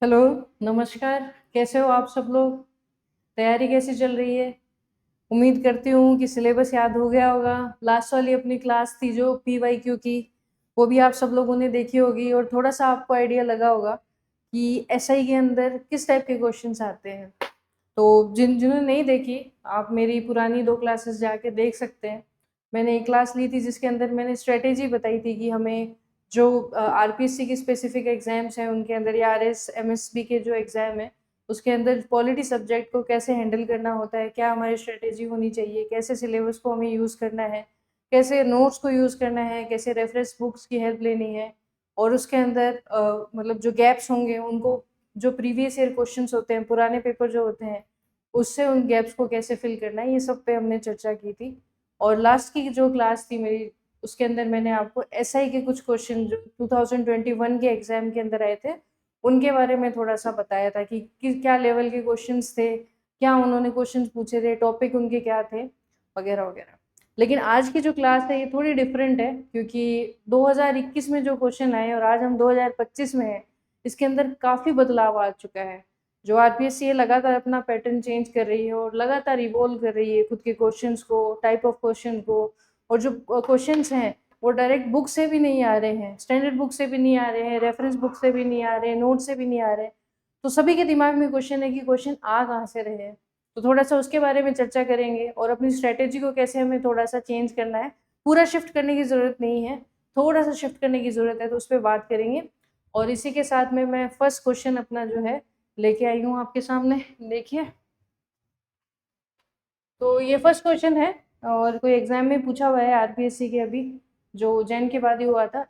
Hello, नमस्कार। कैसे हो आप सब लोग? तैयारी कैसी चल रही है? उम्मीद करती हूँ कि सिलेबस याद हो गया होगा। लास्ट वाली अपनी क्लास थी जो पीवाईक्यू की, वो भी आप सब लोगों ने देखी होगी और थोड़ा-सा आपको आइडिया लगा होगा कि एसआई के अंदर किस टाइप के क्वेश्चन्स आते हैं। तो जिन्होंने नहीं देखी, आप मेरी पुरानी 2 क्लासेस जाके देख सकते हैं। मैंने एक क्लास ली थी जिसके अंदर मैंने स्ट्रैटेजी बताई थी कि हमें जो आरपीएससी की स्पेसिफिक एग्ज़ाम्स हैं उनके अंदर या आरएस, एमएसबी के जो एग्ज़ाम हैं, उसके अंदर पॉलिटी सब्जेक्ट को कैसे हैंडल करना होता है, क्या हमारी स्ट्रैटेजी होनी चाहिए, कैसे सिलेबस को हमें यूज़ करना है, कैसे नोट्स को यूज़ करना है, कैसे रेफरेंस बुक्स की हेल्प लेनी है और उसके अंदर मतलब जो गैप्स होंगे उनको, जो प्रीवियस ईयर क्वेश्चंस होते हैं, पुराने पेपर जो होते हैं, उससे उन गैप्स को कैसे फिल करना है, ये सब पे हमने चर्चा की थी। और लास्ट की जो क्लास थी मेरी, उसके अंदर मैंने आपको एसआई के कुछ क्वेश्चन जो 2021 के एग्जाम के अंदर आए थे, उनके बारे में थोड़ा सा बताया था कि क्या लेवल के क्वेश्चंस थे, क्या उन्होंने क्वेश्चंस पूछे थे, टॉपिक उनके क्या थे, वगैरह वगैरह। लेकिन आज की जो क्लास है ये थोड़ी डिफरेंट है, क्योंकि 2021 में जो क्वेश्चन आए और आज हम 2025 में हैं, इसके अंदर काफ़ी बदलाव आ चुका है। जो आरपीएससी है लगातार अपना पैटर्न चेंज कर रही है और लगातार इवॉल्व कर रही है खुद के क्वेश्चंस को, टाइप ऑफ क्वेश्चन को। और जो क्वेश्चंस हैं वो डायरेक्ट बुक से भी नहीं आ रहे हैं, स्टैंडर्ड बुक से भी नहीं आ रहे हैं, रेफरेंस बुक से भी नहीं आ रहे हैं, नोट से भी नहीं आ रहे हैं। तो सभी के दिमाग में क्वेश्चन है कि क्वेश्चन आ कहाँ से रहे हैं। तो थोड़ा सा उसके बारे में चर्चा करेंगे और अपनी स्ट्रैटेजी को कैसे हमें थोड़ा सा चेंज करना है। पूरा शिफ्ट करने की ज़रूरत नहीं है, थोड़ा सा शिफ्ट करने की ज़रूरत है, तो उस पर बात करेंगे। और इसी के साथ में मैं फर्स्ट क्वेश्चन अपना जो है लेके आई हूँ आपके सामने। देखिए, तो ये फर्स्ट क्वेश्चन है और कोई एग्जाम में पूछा हुआ है आरपीएससी के, अभी जो जैन के बाद ही हुआ था।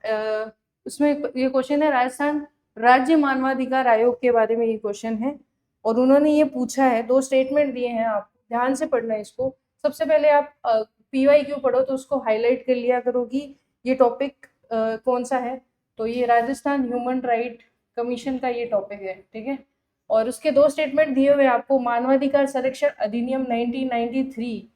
उसमें ये क्वेश्चन है, राजस्थान राज्य मानवाधिकार आयोग के बारे में ये क्वेश्चन है। और उन्होंने ये पूछा है, दो स्टेटमेंट दिए हैं, आप ध्यान से पढ़ना है इसको। सबसे पहले आप पीवाई क्यू पढ़ो तो उसको हाईलाइट कर लिया करो कि ये टॉपिक कौन सा है। तो ये राजस्थान ह्यूमन राइट कमीशन का ये टॉपिक है, ठीक है। और उसके दो स्टेटमेंट दिए हुए आपको। मानवाधिकार संरक्षण अधिनियम 1993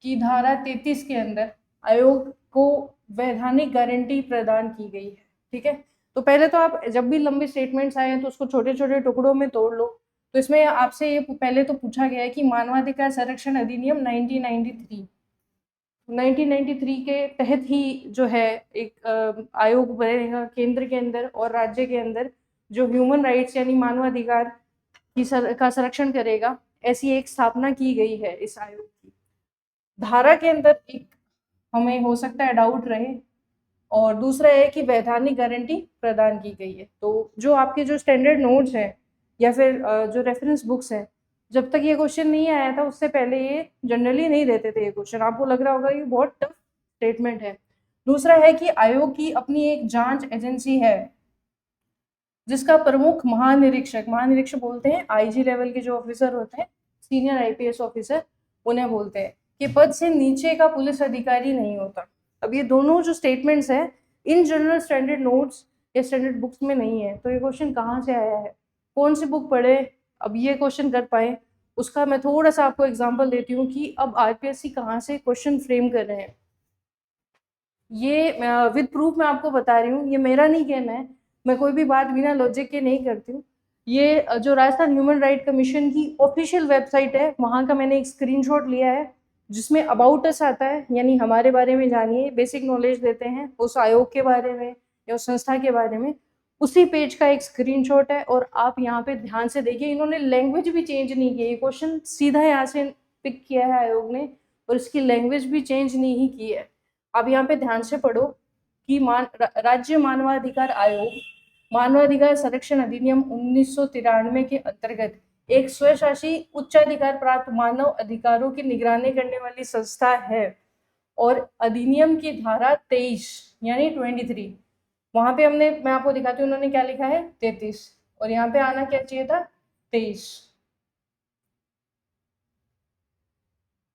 की धारा 33 के अंदर आयोग को वैधानिक गारंटी प्रदान की गई है, ठीक है। तो पहले तो आप जब भी लंबी स्टेटमेंट्स आए तो उसको छोटे छोटे टुकड़ों में तोड़ लो। तो इसमें आपसे ये पहले तो पूछा गया है कि मानवाधिकार संरक्षण अधिनियम 1993 के तहत ही जो है एक आयोग बनेगा केंद्र के अंदर और राज्य के अंदर, जो ह्यूमन राइट्स यानी मानवाधिकार का संरक्षण करेगा। ऐसी एक स्थापना की गई है इस आयोग की। धारा के अंदर एक हमें हो सकता है डाउट रहे, और दूसरा है कि वैधानिक गारंटी प्रदान की गई है। तो जो आपके जो स्टैंडर्ड नोट्स हैं या फिर जो रेफरेंस बुक्स हैं, जब तक ये क्वेश्चन नहीं आया था उससे पहले ये जनरली नहीं देते थे ये क्वेश्चन। आपको लग रहा होगा ये बहुत टफ स्टेटमेंट है। दूसरा है कि आयोग की अपनी एक जांच एजेंसी है जिसका प्रमुख महानिरीक्षक, महानिरीक्षक बोलते हैं आईजी लेवल के जो ऑफिसर होते हैं, सीनियर आईपीएस ऑफिसर, उन्हें बोलते हैं, कि पद से नीचे का पुलिस अधिकारी नहीं होता। अब ये दोनों जो स्टेटमेंट्स हैं इन जनरल स्टैंडर्ड नोट्स या स्टैंडर्ड बुक्स में नहीं है। तो ये क्वेश्चन कहाँ से आया है, कौन सी बुक पढ़े अब ये क्वेश्चन कर पाए, उसका मैं थोड़ा सा आपको एग्जाम्पल देती हूँ कि अब आरपीएससी कहाँ से क्वेश्चन फ्रेम कर रहे हैं। ये विद प्रूफ मैं आपको बता रही हूँ, ये मेरा नहीं कहना है, मैं कोई भी बात बिना लॉजिक के नहीं करती हूँ। ये जो राजस्थान ह्यूमन राइट कमीशन की ऑफिशियल वेबसाइट है, वहाँ का मैंने एक स्क्रीनशॉट लिया है जिसमें अबाउट अस आता है, यानी हमारे बारे में जानिए, बेसिक नॉलेज देते हैं उस आयोग के बारे में या उस संस्था के बारे में। उसी पेज का एक स्क्रीनशॉट है और आप यहाँ पे ध्यान से देखिए, इन्होंने लैंग्वेज भी चेंज नहीं की। ये क्वेश्चन सीधा यहाँ से पिक किया है आयोग ने और इसकी लैंग्वेज भी चेंज नहीं की है। आप यहाँ पे ध्यान से पढ़ो कि राज्य मानवाधिकार आयोग मानवाधिकार संरक्षण अधिनियम 1993 के अंतर्गत एक स्वशासी उच्चाधिकार प्राप्त मानव अधिकारों की निगरानी करने वाली संस्था है। और अधिनियम की धारा 23 यानी 23, वहां पे मैं आपको दिखाती हूँ उन्होंने क्या लिखा है, 33, और यहाँ पे आना क्या चाहिए था, 23।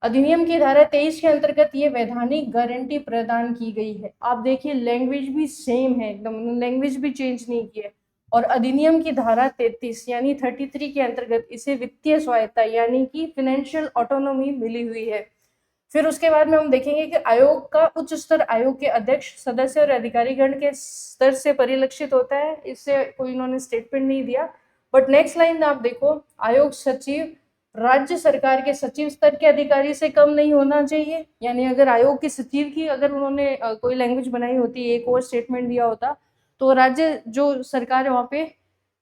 अधिनियम की धारा 23 के अंतर्गत ये वैधानिक गारंटी प्रदान की गई है। आप देखिए लैंग्वेज भी सेम है एकदम, लैंग्वेज भी चेंज नहीं की है। और अधिनियम की धारा 33 यानी 33 के अंतर्गत इसे वित्तीय स्वायत्ता यानी कि फाइनेंशियल ऑटोनॉमी मिली हुई है। फिर उसके बाद में हम देखेंगे कि आयोग का उच्च स्तर आयोग के अध्यक्ष, सदस्य और अधिकारीगण के स्तर से परिलक्षित होता है। इससे कोई इन्होंने स्टेटमेंट नहीं दिया, बट नेक्स्ट लाइन आप देखो, आयोग सचिव राज्य सरकार के सचिव स्तर के अधिकारी से कम नहीं होना चाहिए। यानी अगर आयोग के सचिव की अगर उन्होंने कोई लैंग्वेज बनाई होती, एक और स्टेटमेंट दिया होता, तो राज्य जो सरकार है वहाँ पे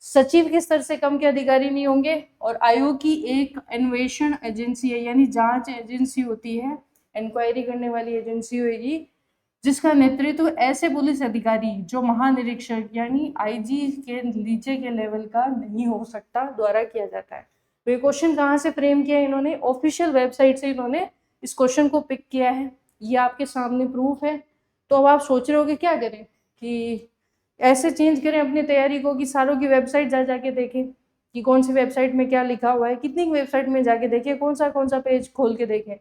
सचिव के स्तर से कम के अधिकारी नहीं होंगे। और आयोग की एक अन्वेषण एजेंसी है, यानी जांच एजेंसी होती है, इंक्वायरी करने वाली एजेंसी होगी, जिसका नेतृत्व ऐसे पुलिस अधिकारी जो महानिरीक्षक यानी आईजी के नीचे के लेवल का नहीं हो सकता द्वारा किया जाता है। तो ये क्वेश्चन कहाँ से फ्रेम किया है इन्होंने? ऑफिशियल वेबसाइट से इन्होंने इस क्वेश्चन को पिक किया है, ये आपके सामने प्रूफ है। तो अब आप सोच रहे हो कि क्या करें, कि ऐसे चेंज करें अपनी तैयारी को कि सारों की वेबसाइट जा जाके देखें कि कौन सी वेबसाइट में क्या लिखा हुआ है, कितनी वेबसाइट में जाके देखें, कौन सा पेज खोल के देखें।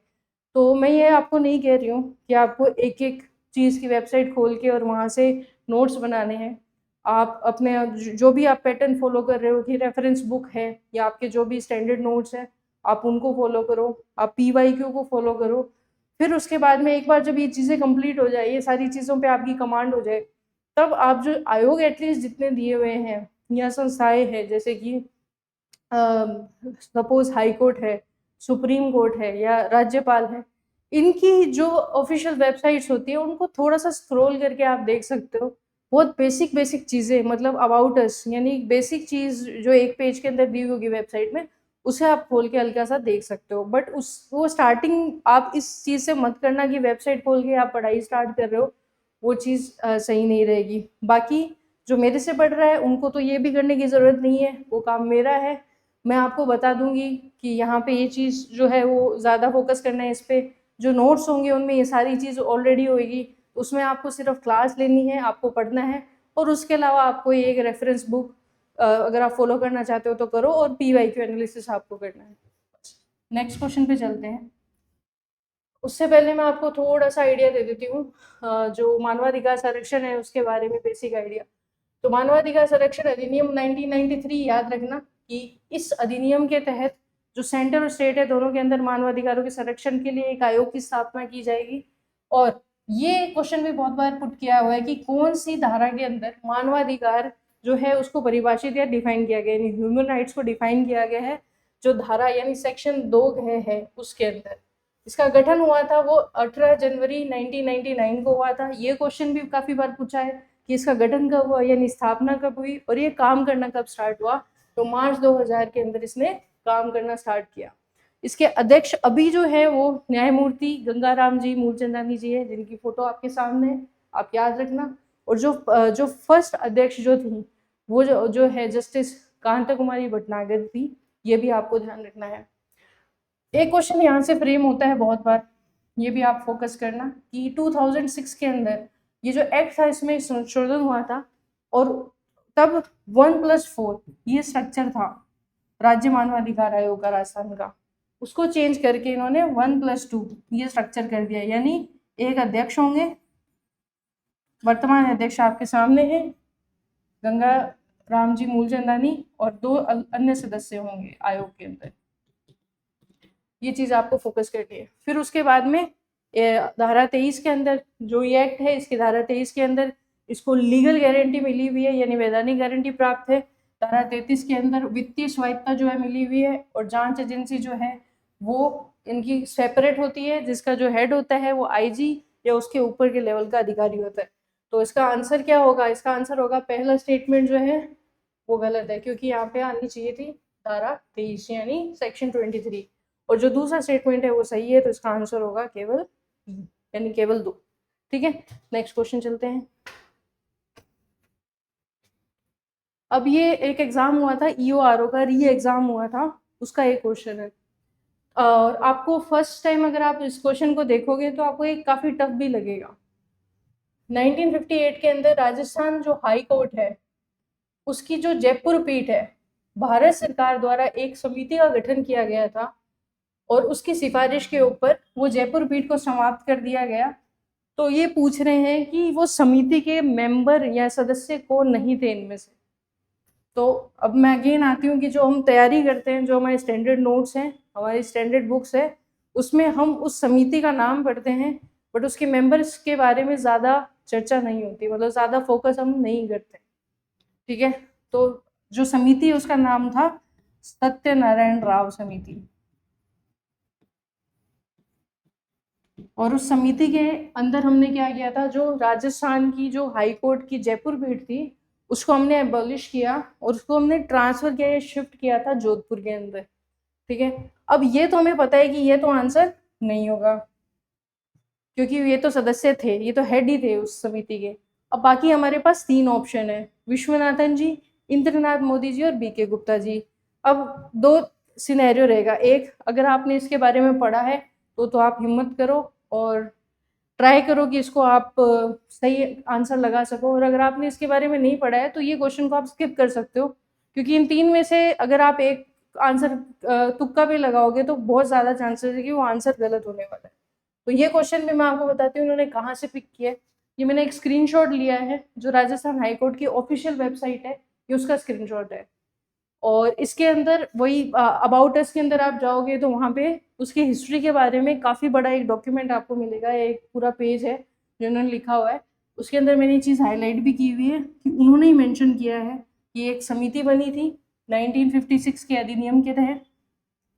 तो मैं ये आपको नहीं कह रही हूँ कि आपको एक एक चीज़ की वेबसाइट खोल के और वहाँ से नोट्स बनाने हैं। आप अपने जो भी आप पैटर्न फॉलो कर रहे हो कि रेफरेंस बुक है या आपके जो भी स्टैंडर्ड नोट्स हैं आप उनको फॉलो करो, आप PYQ को फॉलो करो। फिर उसके बाद में एक बार जब ये चीज़ें कंप्लीट हो जाए, ये सारी चीज़ों पे आपकी कमांड हो जाए, तब आप जो आयोग एटलीस्ट जितने दिए हुए हैं या संस्थाएं हैं, जैसे कि सपोज हाई कोर्ट है, सुप्रीम कोर्ट है या राज्यपाल है, इनकी जो ऑफिशियल वेबसाइट्स होती है उनको थोड़ा सा स्क्रॉल करके आप देख सकते हो। बहुत बेसिक चीज़ें, मतलब अबाउट अस, यानी बेसिक चीज़ जो एक पेज के अंदर दी होगी वेबसाइट में, उसे आप खोल के हल्का सा देख सकते हो। बट वो स्टार्टिंग आप इस चीज़ से मत करना कि वेबसाइट खोल के आप पढ़ाई स्टार्ट कर रहे हो, वो चीज़ सही नहीं रहेगी। बाकी जो मेरे से पढ़ रहा है उनको तो ये भी करने की ज़रूरत नहीं है, वो काम मेरा है। मैं आपको बता दूंगी कि यहाँ पे ये चीज़ जो है वो ज़्यादा फोकस करना है इस पर। जो नोट्स होंगे उनमें ये सारी चीज़ ऑलरेडी होगी, उसमें आपको सिर्फ क्लास लेनी है, आपको पढ़ना है, और उसके अलावा आपको ये एक रेफरेंस बुक अगर आप फॉलो करना चाहते हो तो करो, और PYQ एनालिसिस आपको करना है। नेक्स्ट क्वेश्चन पे चलते हैं। उससे पहले मैं आपको थोड़ा सा आइडिया दे देती हूँ जो मानवाधिकार संरक्षण है उसके बारे में, बेसिक आइडिया। तो मानवाधिकार संरक्षण अधिनियम 1993 याद रखना कि इस अधिनियम के तहत जो सेंटर और स्टेट है दोनों के अंदर मानवाधिकारों के संरक्षण के लिए एक आयोग की स्थापना की जाएगी। और ये क्वेश्चन भी बहुत बार पुट किया हुआ है कि कौन सी धारा के अंदर मानवाधिकार जो है उसको परिभाषित या डिफाइन किया गया, यानी ह्यूमन राइट्स को डिफाइन किया गया है, जो धारा यानी सेक्शन 2 है उसके अंदर। इसका गठन हुआ था वो 18 जनवरी 1999 को हुआ था। ये क्वेश्चन भी काफी बार पूछा है कि इसका गठन कब हुआ, यानी स्थापना कब हुई, और ये काम करना कब स्टार्ट हुआ। तो मार्च 2000 के अंदर इसने काम करना स्टार्ट किया। इसके अध्यक्ष अभी जो है वो न्यायमूर्ति गंगाराम जी मूलचंदानी जी है, जिनकी फोटो आपके सामने है, आप याद रखना। और जो फर्स्ट अध्यक्ष जो थी वो जो है जस्टिस कांता कुमारी भटनागर थी, ये भी आपको ध्यान रखना है। एक क्वेश्चन यहाँ से फ्रेम होता है बहुत बार, ये भी आप फोकस करना कि 2006 के अंदर ये जो एक्ट था इसमें संशोधन हुआ था, और तब 1+4 ये स्ट्रक्चर था राज्य मानवाधिकार आयोग का राजस्थान का, उसको चेंज करके इन्होंने 1+2 ये स्ट्रक्चर कर दिया। यानी एक अध्यक्ष होंगे, वर्तमान अध्यक्ष आपके सामने है गंगा राम जी मूलचंदानी, और 2 अन्य सदस्य होंगे आयोग के अंदर। ये चीज आपको फोकस करनी है। फिर उसके बाद में धारा 23 के अंदर जो ये एक्ट है, इसकी धारा 23 के अंदर इसको लीगल गारंटी मिली हुई है, यानी वैधानिक गारंटी प्राप्त है। धारा 33 के अंदर वित्तीय स्वायत्ता जो है मिली हुई है, और जांच एजेंसी जो है वो इनकी सेपरेट होती है, जिसका जो हेड होता है वो IG या उसके ऊपर के लेवल का अधिकारी होता है। तो इसका आंसर क्या होगा? इसका आंसर होगा पहला स्टेटमेंट जो है वो गलत है, क्योंकि यहाँ पे आनी चाहिए थी धारा 23 यानी सेक्शन 23, और जो दूसरा स्टेटमेंट है वो सही है। तो इसका आंसर होगा केवल यानी केवल 2। ठीक है, नेक्स्ट क्वेश्चन चलते हैं। अब ये एक एग्जाम हुआ था EORO का, री एग्जाम हुआ था, उसका एक क्वेश्चन है, और आपको फर्स्ट टाइम अगर आप इस क्वेश्चन को देखोगे तो आपको एक काफी टफ भी लगेगा। 1958 के अंदर राजस्थान जो हाई कोर्ट है उसकी जो जयपुर पीठ है, भारत सरकार द्वारा एक समिति का गठन किया गया था, और उसकी सिफारिश के ऊपर वो जयपुर पीठ को समाप्त कर दिया गया। तो ये पूछ रहे हैं कि वो समिति के मेंबर या सदस्य कौन नहीं थे इनमें से। तो अब मैं अगेन आती हूँ कि जो हम तैयारी करते हैं, जो हमारे स्टैंडर्ड नोट्स हैं, हमारी स्टैंडर्ड बुक्स है, उसमें हम उस समिति का नाम पढ़ते हैं, बट उसके मेंबर्स के बारे में ज़्यादा चर्चा नहीं होती, मतलब ज़्यादा फोकस हम नहीं करते। ठीक है, तो जो समिति उसका नाम था सत्यनारायण राव समिति। और उस समिति के अंदर हमने क्या किया था, जो राजस्थान की जो हाई कोर्ट की जयपुर पीठ थी उसको हमने एबॉलिश किया और उसको हमने ट्रांसफर किया या शिफ्ट किया था जोधपुर के अंदर। ठीक है, अब ये तो हमें पता है कि ये तो आंसर नहीं होगा क्योंकि ये तो सदस्य थे, ये तो हेड ही थे उस समिति के। अब बाकी हमारे पास 3 ऑप्शन है, विश्वनाथन जी, इंद्रनाथ मोदी जी और बीके गुप्ता जी। अब 2 सिनेरियो रहेगा, एक अगर आपने इसके बारे में पढ़ा है तो आप हिम्मत करो और ट्राई करो कि इसको आप सही आंसर लगा सको, और अगर आपने इसके बारे में नहीं पढ़ा है तो ये क्वेश्चन को आप स्किप कर सकते हो, क्योंकि इन 3 में से अगर आप एक आंसर तुक्का भी लगाओगे तो बहुत ज़्यादा चांसेस है कि वो आंसर गलत होने वाला है। तो ये क्वेश्चन भी मैं आपको बताती हूँ उन्होंने कहाँ से पिक किया है। ये मैंने एक स्क्रीनशॉट लिया है, जो राजस्थान हाईकोर्ट की ऑफिशियल वेबसाइट है, ये उसका स्क्रीनशॉट है। और इसके अंदर वही अबाउट अस के अंदर आप जाओगे तो वहाँ पे उसकी हिस्ट्री के बारे में काफ़ी बड़ा एक डॉक्यूमेंट आपको मिलेगा, एक पूरा पेज है जो उन्होंने लिखा हुआ है। उसके अंदर मैंने ये चीज़ हाईलाइट भी की हुई है कि उन्होंने ही मेंशन किया है कि एक समिति बनी थी 1956 के अधिनियम के तहत,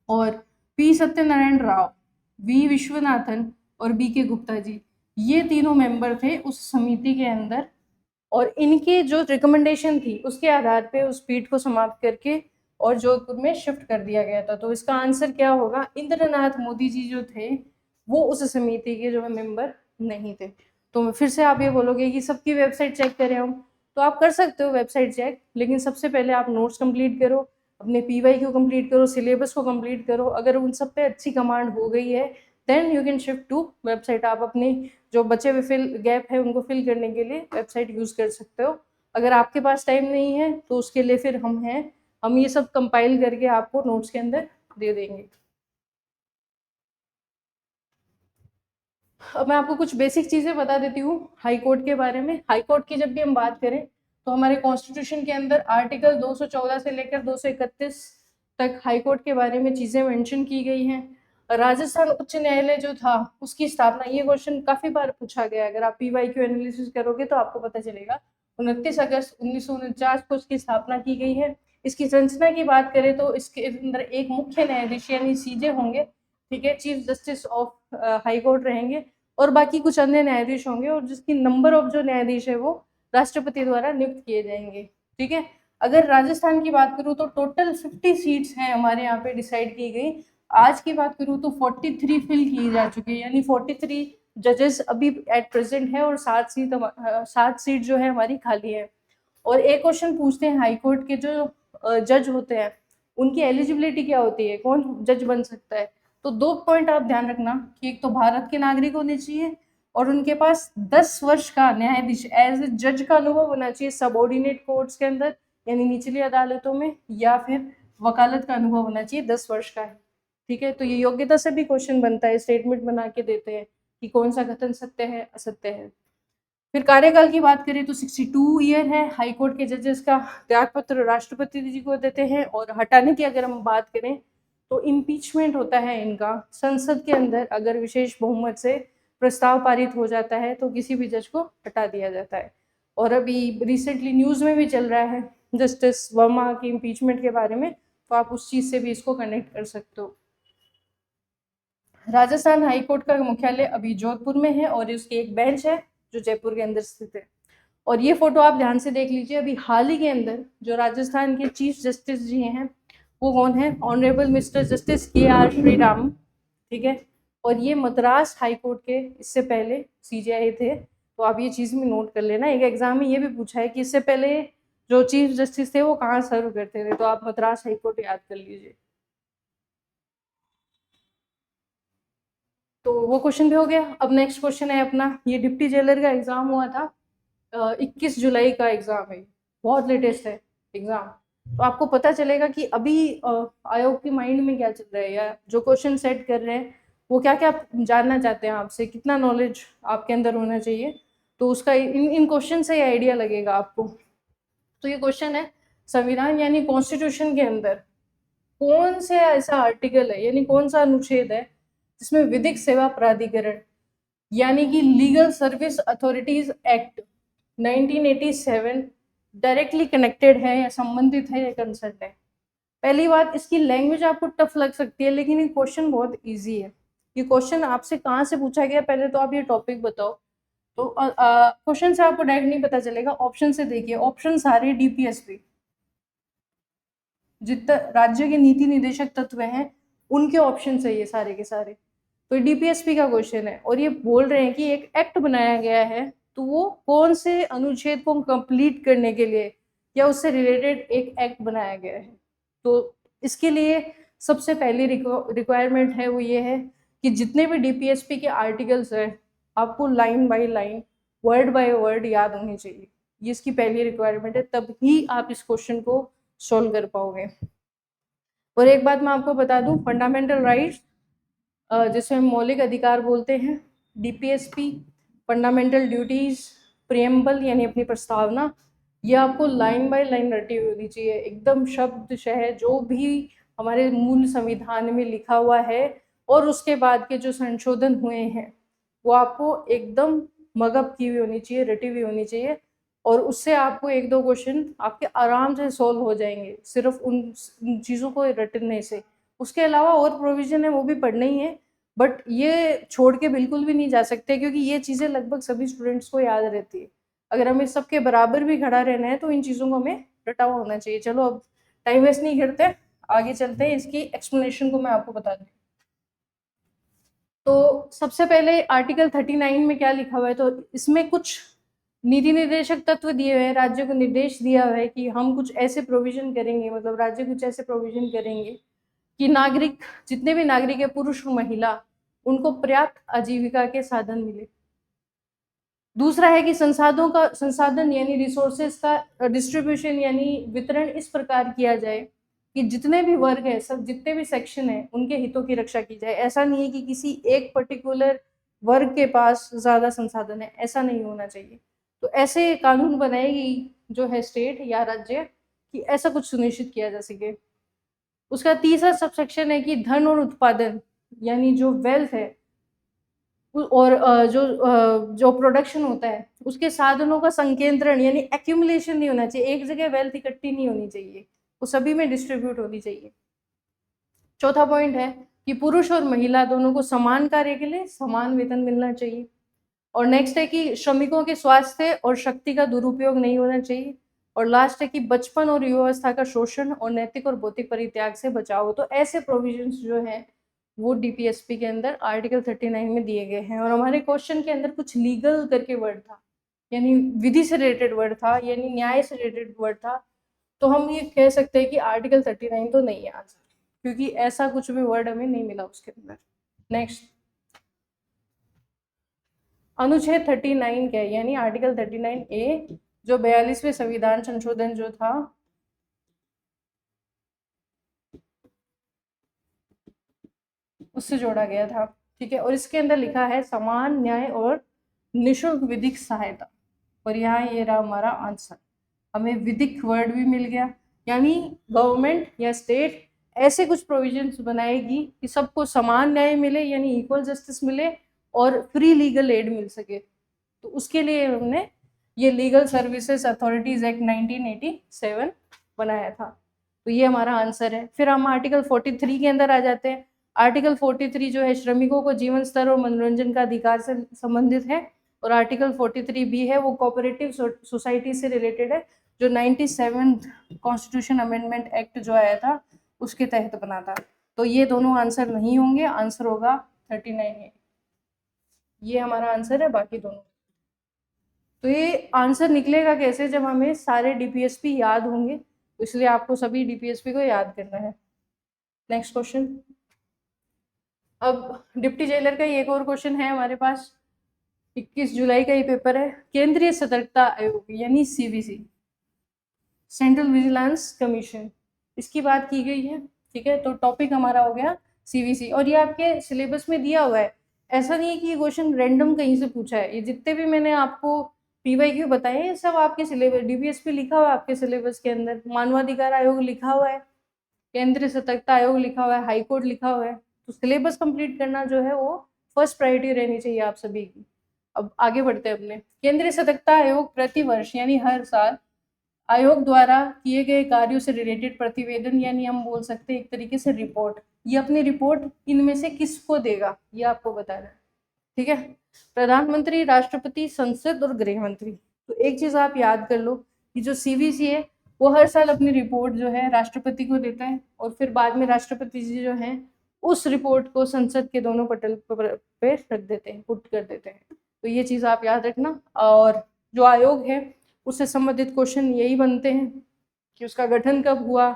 और पी सत्यनारायण राव, वी विश्वनाथन और बी के गुप्ता जी, ये तीनों मेंबर थे उस समिति के अंदर, और इनकी जो रिकमेंडेशन थी उसके आधार पे उस पीठ को समाप्त करके और जोधपुर में शिफ्ट कर दिया गया था। तो इसका आंसर क्या होगा, इंद्रनाथ मोदी जी जो थे वो उस समिति के जो मेंबर नहीं थे। तो फिर से आप ये बोलोगे कि सबकी वेबसाइट चेक करें हम, तो आप कर सकते हो वेबसाइट चेक, लेकिन सबसे पहले आप नोट्स कंप्लीट करो, अपने PY को कंप्लीट करो, सिलेबस को कंप्लीट करो। अगर उन सब पे अच्छी कमांड हो गई है then you can shift to website. आप अपने जो बचे हुए फिल गैप है उनको फिल करने के लिए वेबसाइट यूज़ कर सकते हो। अगर आपके पास टाइम नहीं है तो उसके लिए फिर हम हैं, हम ये सब कंपाइल करके आपको नोट्स के अंदर दे देंगे। अब मैं आपको कुछ बेसिक चीज़ें बता देती हूँ हाई कोर्ट के बारे में। हाई कोर्ट की जब भी हम बात करें तो हमारे कॉन्स्टिट्यूशन के अंदर आर्टिकल 214 से लेकर 231 तक हाई कोर्ट के बारे में चीज़ें मेंशन की गई हैं। राजस्थान उच्च न्यायालय जो था उसकी स्थापना, ये क्वेश्चन काफ़ी बार पूछा गया है, अगर आप PYQ एनालिसिस करोगे तो आपको पता चलेगा 29 अगस्त 1949 को इसकी स्थापना की गई है। इसकी संरचना की बात करें तो इसके अंदर एक मुख्य न्यायाधीश यानी CJ होंगे, ठीक है, chief justice of high court रहेंगे, और बाकी कुछ अन्य न्यायाधीश होंगे, और जिसकी नंबर ऑफ जो न्यायाधीश है वो राष्ट्रपति द्वारा नियुक्त किए जाएंगे। ठीक है, अगर राजस्थान की बात करूँ तो टोटल 50 सीट्स हैं हमारे यहाँ पे डिसाइड की गई। आज की बात करूँ तो 43 फिल की जा चुकी है, यानी 43 जजेस अभी एट प्रेजेंट है और 7 सीट जो है हमारी खाली है। और एक क्वेश्चन पूछते हैं हाई कोर्ट के जो जज होते हैं उनकी एलिजिबिलिटी क्या होती है, कौन जज बन सकता है। तो 2 पॉइंट आप ध्यान रखना कि एक तो भारत के नागरिक होने चाहिए और उनके पास 10 वर्ष का न्यायाधीश एज ए जज का अनुभव होना चाहिए सबऑर्डिनेट कोर्ट्स के अंदर, यानी निचली अदालतों में, या फिर वकालत का अनुभव होना चाहिए 10 वर्ष का है। ठीक है, तो ये योग्यता से भी क्वेश्चन बनता है, स्टेटमेंट बना के देते हैं कि कौन सा कथन सत्य है असत्य है। फिर कार्यकाल की बात करें तो 62 ईयर है हाई कोर्ट के जजेस का। त्यागपत्र राष्ट्रपति जी को देते हैं, और हटाने की अगर हम बात करें तो इम्पीचमेंट होता है इनका संसद के अंदर, अगर विशेष बहुमत से प्रस्ताव पारित हो जाता है तो किसी भी जज को हटा दिया जाता है। और अभी रिसेंटली न्यूज़ में भी चल रहा है जस्टिस वर्मा की इम्पीचमेंट के बारे में, तो आप उस चीज़ से भी इसको कनेक्ट कर सकते हो। राजस्थान हाई कोर्ट का मुख्यालय अभी जोधपुर में है और उसकी एक बेंच है जो जयपुर के अंदर स्थित है। और ये फोटो आप ध्यान से देख लीजिए, अभी हाल ही के अंदर जो राजस्थान के चीफ जस्टिस जी हैं वो कौन है, honourable mister justice KR Shriram. ठीक है, और ये मद्रास हाई कोर्ट के इससे पहले CJI थे, तो आप ये चीज़ में नोट कर लेना। एक एग्जाम में ये भी पूछा है कि इससे पहले जो चीफ जस्टिस थे वो कहाँ सर्व करते थे, तो आप मद्रास हाई कोर्ट याद कर लीजिए। तो वो क्वेश्चन भी हो गया। अब नेक्स्ट क्वेश्चन है अपना, ये डिप्टी जेलर का एग्जाम हुआ था 21 जुलाई का एग्जाम है, बहुत लेटेस्ट है एग्जाम। तो आपको पता चलेगा कि अभी आयोग के माइंड में क्या चल रहा है, या जो क्वेश्चन सेट कर रहे हैं वो क्या क्या जानना चाहते हैं आपसे, कितना नॉलेज आपके अंदर होना चाहिए। तो उसका इन क्वेश्चन से आइडिया लगेगा आपको। तो ये क्वेश्चन है, संविधान यानी कॉन्स्टिट्यूशन के अंदर कौन से ऐसा आर्टिकल है, यानी कौन सा अनुच्छेद है जिसमें विधिक सेवा प्राधिकरण यानी कि legal service authorities act 1987 directly connected है या संबंधित है या कंसर्न है। पहली बात, इसकी लैंग्वेज आपको टफ लग सकती है, लेकिन ये क्वेश्चन बहुत इजी है। ये क्वेश्चन आपसे कहाँ से पूछा गया, पहले तो आप ये टॉपिक बताओ। तो क्वेश्चन से आपको डायरेक्ट नहीं पता चलेगा, ऑप्शन से देखिए। ऑप्शन सारे डीपीएसपी, जितने राज्य के नीति निदेशक तत्व हैं उनके ऑप्शन है ये सारे के सारे। तो डीपीएसपी का क्वेश्चन है और ये बोल रहे हैं कि एक एक्ट बनाया गया है, तो वो कौन से अनुच्छेद को कंप्लीट करने के लिए या उससे रिलेटेड एक एक्ट बनाया गया है। तो इसके लिए सबसे पहली रिक्वायरमेंट है वो ये है कि जितने भी डीपीएसपी के आर्टिकल्स हैं आपको line by line, word by word याद होने चाहिए। ये इसकी पहली रिक्वायरमेंट है, तब ही आप इस क्वेश्चन को सॉल्व कर पाओगे। और एक बात मैं आपको बता दूं, फंडामेंटल राइट्स जिसे हम मौलिक अधिकार बोलते हैं, डीपीएसपी, फंडामेंटल ड्यूटीज, प्रियम्बल यानी अपनी प्रस्तावना, ये आपको लाइन बाय लाइन रटी हुई होनी चाहिए, एकदम शब्दशः जो भी हमारे मूल संविधान में लिखा हुआ है और उसके बाद के जो संशोधन हुए हैं वो आपको एकदम मगअप की हुई होनी चाहिए, रटी हुई होनी चाहिए। और उससे आपको एक दो क्वेश्चन आपके आराम से सॉल्व हो जाएंगे सिर्फ उन चीज़ों को रटने से। उसके अलावा और प्रोविजन है वो भी पढ़ना ही है, बट ये छोड़ के बिल्कुल भी नहीं जा सकते क्योंकि ये चीज़ें लगभग सभी स्टूडेंट्स को याद रहती है। अगर हमें सबके बराबर भी खड़ा रहना है तो इन चीज़ों को हमें रटा हुआ होना चाहिए। चलो अब टाइम वेस्ट नहीं करते, आगे चलते हैं, इसकी एक्सप्लेनेशन को मैं आपको बता दूँ। तो सबसे पहले आर्टिकल 39 में क्या लिखा हुआ है, तो इसमें कुछ नीति निर्देशक तत्व दिए हुए हैं, राज्य को निर्देश दिया हुआ है कि हम कुछ ऐसे प्रोविजन करेंगे, मतलब राज्य कुछ ऐसे प्रोविजन करेंगे कि नागरिक, जितने भी नागरिक है पुरुष और महिला, उनको पर्याप्त आजीविका के साधन मिले। दूसरा है कि संसाधन यानी रिसोर्सेज का डिस्ट्रीब्यूशन यानी वितरण इस प्रकार किया जाए कि जितने भी वर्ग है, सब जितने भी सेक्शन है, उनके हितों की रक्षा की जाए। ऐसा नहीं है कि किसी एक पर्टिकुलर वर्ग के पास ज़्यादा संसाधन है, ऐसा नहीं होना चाहिए। तो ऐसे कानून बनाएगी जो है स्टेट या राज्य कि ऐसा कुछ सुनिश्चित किया जा सके। उसका तीसरा सबसेक्शन है कि धन और उत्पादन यानी जो वेल्थ है और जो प्रोडक्शन होता है उसके साधनों का संकेंद्रण यानी एक्यूमुलेशन नहीं होना चाहिए, एक जगह वेल्थ इकट्ठी नहीं होनी चाहिए, वो सभी में डिस्ट्रीब्यूट होनी चाहिए। चौथा पॉइंट है कि पुरुष और महिला दोनों को समान कार्य के लिए समान वेतन मिलना चाहिए। और नेक्स्ट है कि श्रमिकों के स्वास्थ्य और शक्ति का दुरुपयोग नहीं होना चाहिए। और लास्ट है कि बचपन और युवावस्था का शोषण और नैतिक और भौतिक परित्याग से बचाव। तो ऐसे प्रोविजंस जो हैं वो डीपीएसपी के अंदर आर्टिकल 39 में दिए गए हैं। और हमारे क्वेश्चन के अंदर कुछ लीगल करके वर्ड था, यानी विधि से रिलेटेड वर्ड था, यानी न्याय से रिलेटेड वर्ड था। तो हम ये कह सकते हैं कि आर्टिकल 39 तो नहीं है आंसर, क्योंकि ऐसा कुछ भी वर्ड हमें नहीं मिला उसके अंदर। नेक्स्ट, अनुच्छेद 39 क्या है, यानी आर्टिकल 39A जो 42वें संविधान संशोधन जो था उससे जोड़ा गया था, ठीक है। और इसके अंदर लिखा है समान न्याय और निशुल्क विधिक सहायता। और यहाँ ये रहा हमारा आंसर, हमें विधिक वर्ड भी मिल गया, यानी गवर्नमेंट या स्टेट ऐसे कुछ प्रोविजंस बनाएगी कि सबको समान न्याय मिले, यानी इक्वल जस्टिस मिले और फ्री लीगल एड मिल सके। तो उसके लिए हमने ये लीगल सर्विसेज अथॉरिटीज एक्ट 1987 बनाया था। तो ये हमारा आंसर है। फिर हम आर्टिकल 43 के अंदर आ जाते हैं। आर्टिकल 43 जो है श्रमिकों को जीवन स्तर और मनोरंजन का अधिकार से संबंधित है। और आर्टिकल 43 भी है वो कोऑपरेटिव सोसाइटी से रिलेटेड है, जो 97 कॉन्स्टिट्यूशन अमेंडमेंट एक्ट जो आया था उसके तहत बना था। तो ये दोनों आंसर नहीं होंगे, आंसर होगा 39A। ये हमारा आंसर है, बाकी दोनों। तो ये आंसर निकलेगा कैसे, जब हमें सारे डीपीएसपी याद होंगे, तो इसलिए आपको सभी डीपीएसपी को याद करना है। Next question. अब डिप्टी जेलर का एक और क्वेश्चन है हमारे पास, 21 जुलाई का ये पेपर है। केंद्रीय सतर्कता आयोग यानी सीवीसी, सेंट्रल विजिलेंस कमीशन, इसकी बात की गई है, ठीक है। तो टॉपिक हमारा हो गया सीवीसी, और ये आपके सिलेबस में दिया हुआ है। ऐसा नहीं है कि ये क्वेश्चन रैंडम कहीं से पूछा है। ये जितने भी मैंने आपको पीवाईक्यू बताए हैं सब आपके सिलेबस, डीपीएसपी लिखा हुआ है आपके सिलेबस के अंदर, मानवाधिकार आयोग लिखा हुआ है, केंद्रीय सतर्कता आयोग लिखा हुआ है, हाईकोर्ट लिखा हुआ है। तो सिलेबस कंप्लीट करना जो है वो फर्स्ट प्रायोरिटी रहनी चाहिए आप सभी की। अब आगे बढ़ते हैं अपने। केंद्रीय सतर्कता आयोग प्रति वर्ष यानी हर साल आयोग द्वारा किए गए कार्यों से रिलेटेड प्रतिवेदन, यानी हम बोल सकते हैं एक तरीके से रिपोर्ट। ये अपनी रिपोर्ट इनमें से किसको देगा, ये आपको बताना है, ठीक है। प्रधानमंत्री, राष्ट्रपति, संसद और गृह मंत्री। तो एक चीज आप याद कर लो कि जो सीवीसी है वो हर साल अपनी रिपोर्ट जो है राष्ट्रपति को देता है, और फिर बाद में राष्ट्रपति जी जो हैं उस रिपोर्ट को संसद के दोनों पटल पे रख देते हैं, पुट कर देते हैं। तो ये चीज आप याद रखना। और जो आयोग है उससे संबंधित क्वेश्चन यही बनते हैं कि उसका गठन कब हुआ,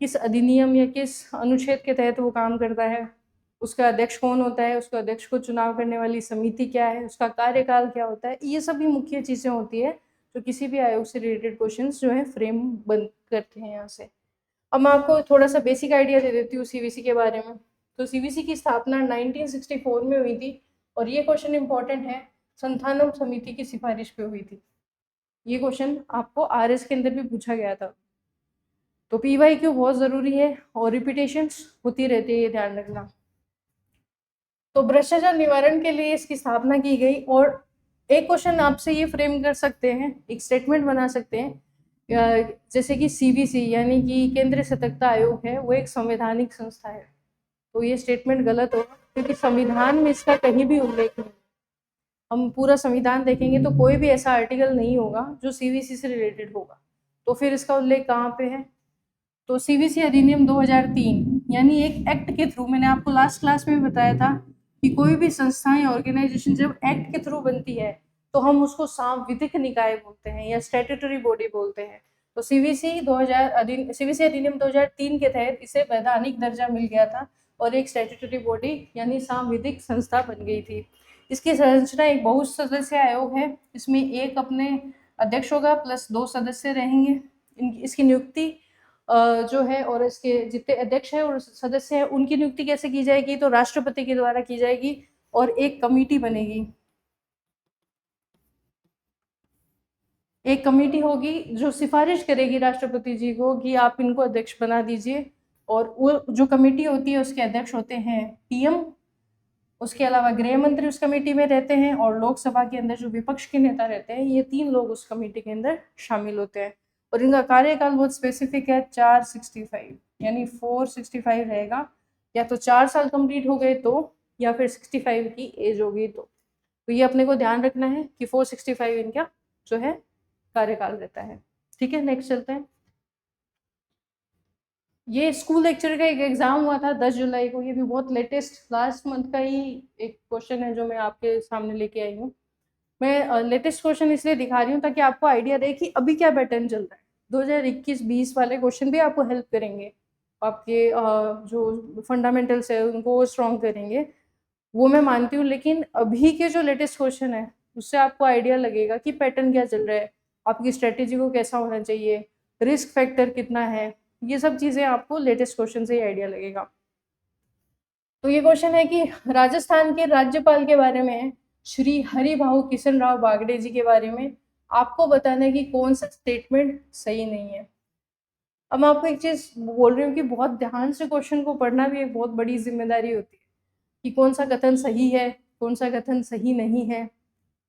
किस अधिनियम या किस अनुच्छेद के तहत वो काम करता है, उसका अध्यक्ष कौन होता है, उसका अध्यक्ष को चुनाव करने वाली समिति क्या है, उसका कार्यकाल क्या होता है। ये सभी मुख्य चीज़ें होती है जो किसी भी आयोग से रिलेटेड क्वेश्चंस जो है फ्रेम बन करते हैं यहाँ से। अब मैं आपको थोड़ा सा बेसिक आइडिया दे देती हूँ सीवीसी के बारे में। तो सीवीसी की स्थापना 1964 में हुई थी, और ये क्वेश्चन इंपॉर्टेंट है, संथानम समिति की सिफारिश पे हुई थी। ये क्वेश्चन आपको आरएस के अंदर भी पूछा गया था। तो पीवाईक्यू बहुत ज़रूरी है और रिपीटेशंस होती रहती है, ये ध्यान रखना। तो भ्रष्टाचार निवारण के लिए इसकी स्थापना की गई, और एक क्वेश्चन आपसे ये फ्रेम कर सकते हैं, एक स्टेटमेंट बना सकते हैं, जैसे कि सीवीसी यानी कि केंद्रीय सतर्कता आयोग है वो एक संवैधानिक संस्था है। तो ये स्टेटमेंट गलत होगा, क्योंकि संविधान में इसका कहीं भी उल्लेख नहीं। हम पूरा संविधान देखेंगे तो कोई भी ऐसा आर्टिकल नहीं होगा जो सीवीसी से रिलेटेड होगा। तो फिर इसका उल्लेख कहाँ पे है? तो सीवीसी अधिनियम 2003 यानी एक एक्ट के थ्रू, मैंने आपको लास्ट क्लास में बताया था कि कोई भी संस्था या ऑर्गेनाइजेशन जब एक्ट के थ्रू बनती है तो हम उसको सांविधिक निकाय बोलते हैं या स्टैट्यूटरी बॉडी बोलते हैं। तो सीवीसी अधिनियम 2003 के तहत इसे वैधानिक दर्जा मिल गया था और एक स्टैट्यूटरी बॉडी यानी सांविधिक संस्था बन गई थी। इसकी संरचना एक बहु सदस्य आयोग है, इसमें एक अपने अध्यक्ष होगा प्लस 2 सदस्य रहेंगे। इसकी नियुक्ति जो है और इसके जितने अध्यक्ष हैं और सदस्य हैं उनकी नियुक्ति कैसे की जाएगी? तो राष्ट्रपति के द्वारा की जाएगी, और एक कमेटी बनेगी, एक कमेटी होगी जो सिफारिश करेगी राष्ट्रपति जी को कि आप इनको अध्यक्ष बना दीजिए। और वो जो कमेटी होती है उसके अध्यक्ष होते हैं पीएम, उसके अलावा गृह मंत्री उस कमेटी में रहते हैं, और लोकसभा के अंदर जो विपक्ष के नेता रहते हैं ये 3 लोग उस कमेटी के अंदर शामिल होते हैं। और इनका कार्यकाल बहुत स्पेसिफिक है, 465 यानी 465 रहेगा, या तो 4 साल कंप्लीट हो गए तो, या फिर 65 की एज होगी तो ये अपने को ध्यान रखना है कि 465 इनका जो है कार्यकाल रहता है। ठीक है, नेक्स्ट चलते हैं। ये स्कूल लेक्चर का एक एग्जाम हुआ था 10 जुलाई को, ये भी बहुत लेटेस्ट लास्ट मंथ का ही एक क्वेश्चन है जो मैं आपके सामने लेके आई हूँ। मैं लेटेस्ट क्वेश्चन इसलिए दिखा रही हूँ ताकि आपको आइडिया रहे कि अभी क्या पैटर्न चल रहा है। 2021-20 वाले क्वेश्चन भी आपको हेल्प करेंगे, आपके जो फंडामेंटल्स है उनको स्ट्रॉन्ग करेंगे, वो मैं मानती हूँ। लेकिन अभी के जो लेटेस्ट क्वेश्चन है उससे आपको आइडिया लगेगा कि पैटर्न क्या चल रहा है, आपकी स्ट्रेटेजी को कैसा होना चाहिए, रिस्क फैक्टर कितना है, ये सब चीज़ें आपको लेटेस्ट क्वेश्चन से ही आइडिया लगेगा। तो ये क्वेश्चन है कि राजस्थान के राज्यपाल के बारे में, श्री हरिभाऊ किशन राव बागड़े जी के बारे में आपको बताना है कि कौन सा स्टेटमेंट सही नहीं है। अब मैं आपको एक चीज बोल रही हूँ कि बहुत ध्यान से क्वेश्चन को पढ़ना भी एक बहुत बड़ी जिम्मेदारी होती है कि कौन सा कथन सही है, कौन सा कथन सही नहीं है,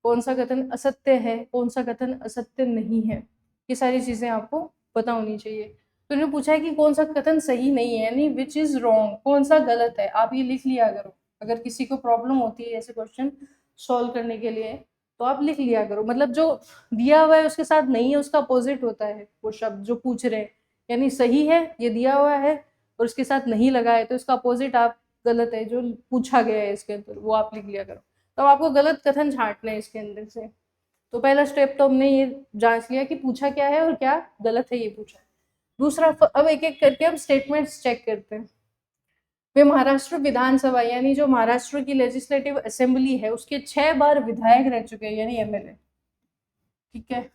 कौन सा कथन असत्य है, कौन सा कथन असत्य नहीं है। ये सारी चीजें आपको पता होनी चाहिए। तो इन्होंने पूछा है कि कौन सा कथन सही नहीं है, यानी विच इज रॉन्ग, कौन सा गलत है। आप ये लिख लिया करो, अगर किसी को प्रॉब्लम होती है ऐसे क्वेश्चन सॉल्व करने के लिए तो आप लिख लिया करो। मतलब जो दिया हुआ है उसके साथ नहीं है उसका अपोजिट होता है वो शब्द जो पूछ रहे हैं, यानी सही है ये दिया हुआ है और उसके साथ नहीं लगा है तो इसका अपोजिट आप गलत है जो पूछा गया है इसके अंदर, वो आप लिख लिया करो। तो आपको गलत कथन छांटना है इसके अंदर से। तो पहला स्टेप तो हमने ये जांच लिया कि पूछा क्या है और क्या गलत है ये पूछा है। दूसरा, अब एक एक करके हम स्टेटमेंट्स चेक करते हैं। वे महाराष्ट्र विधानसभा यानी जो महाराष्ट्र की लेजिस्लेटिव असेंबली है उसके 6 बार विधायक रह चुके हैं यानी एमएलए। ठीक है,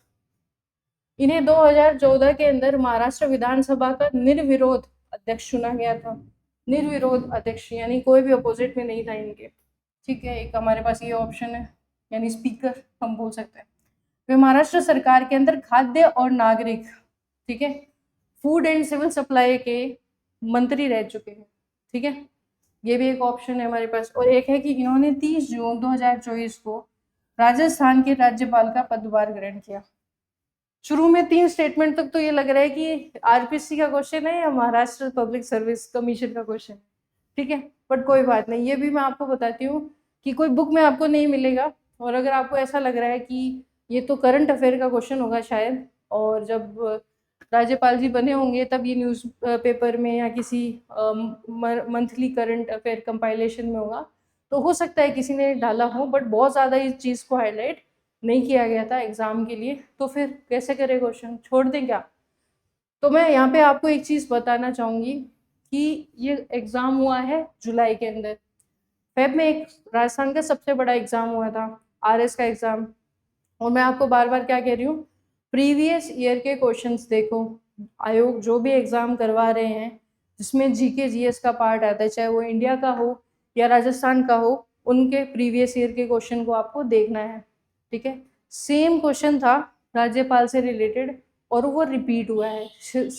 इन्हें 2014 के अंदर महाराष्ट्र विधानसभा का निर्विरोध अध्यक्ष चुना गया था। निर्विरोध अध्यक्ष यानी कोई भी अपोजिट में नहीं था इनके। ठीक है, एक हमारे पास ये ऑप्शन है यानी स्पीकर हम बोल सकते हैं। वे महाराष्ट्र सरकार के अंदर खाद्य और नागरिक, ठीक है, फूड एंड सिविल सप्लाई के मंत्री रह चुके हैं। ठीक है, ये भी एक ऑप्शन है हमारे पास। और एक है कि इन्होंने 30 जून 2024 को राजस्थान के राज्यपाल का पदभार ग्रहण किया। शुरू में 3 स्टेटमेंट तक तो ये लग रहा है कि आरपीसी का क्वेश्चन है या महाराष्ट्र पब्लिक सर्विस कमीशन का क्वेश्चन है, ठीक है। बट कोई बात नहीं, ये भी मैं आपको बताती हूँ कि कोई बुक में आपको नहीं मिलेगा। और अगर आपको ऐसा लग रहा है कि ये तो करंट अफेयर का क्वेश्चन होगा शायद, और जब राज्यपाल जी बने होंगे तब ये न्यूज़ पेपर में या किसी मंथली करंट अफेयर कंपाइलेशन में होगा, तो हो सकता है किसी ने डाला हो, बट बहुत ज़्यादा इस चीज़ को हाईलाइट नहीं किया गया था एग्ज़ाम के लिए, तो फिर कैसे करें क्वेश्चन, छोड़ दें क्या? तो मैं यहाँ पे आपको एक चीज़ बताना चाहूँगी कि ये एग्ज़ाम हुआ है जुलाई के अंदर। फेब में एक राजस्थान का सबसे बड़ा एग्ज़ाम हुआ था, आरएस का एग्ज़ाम। और मैं आपको बार बार क्या कह रही हूँ, प्रीवियस ईयर के क्वेश्चंस देखो। आयोग जो भी एग्ज़ाम करवा रहे हैं जिसमें जीके जीएस का पार्ट आता है, चाहे वो इंडिया का हो या राजस्थान का हो, उनके प्रीवियस ईयर के क्वेश्चन को आपको देखना है, ठीक है। सेम क्वेश्चन था राज्यपाल से रिलेटेड और वो रिपीट हुआ है।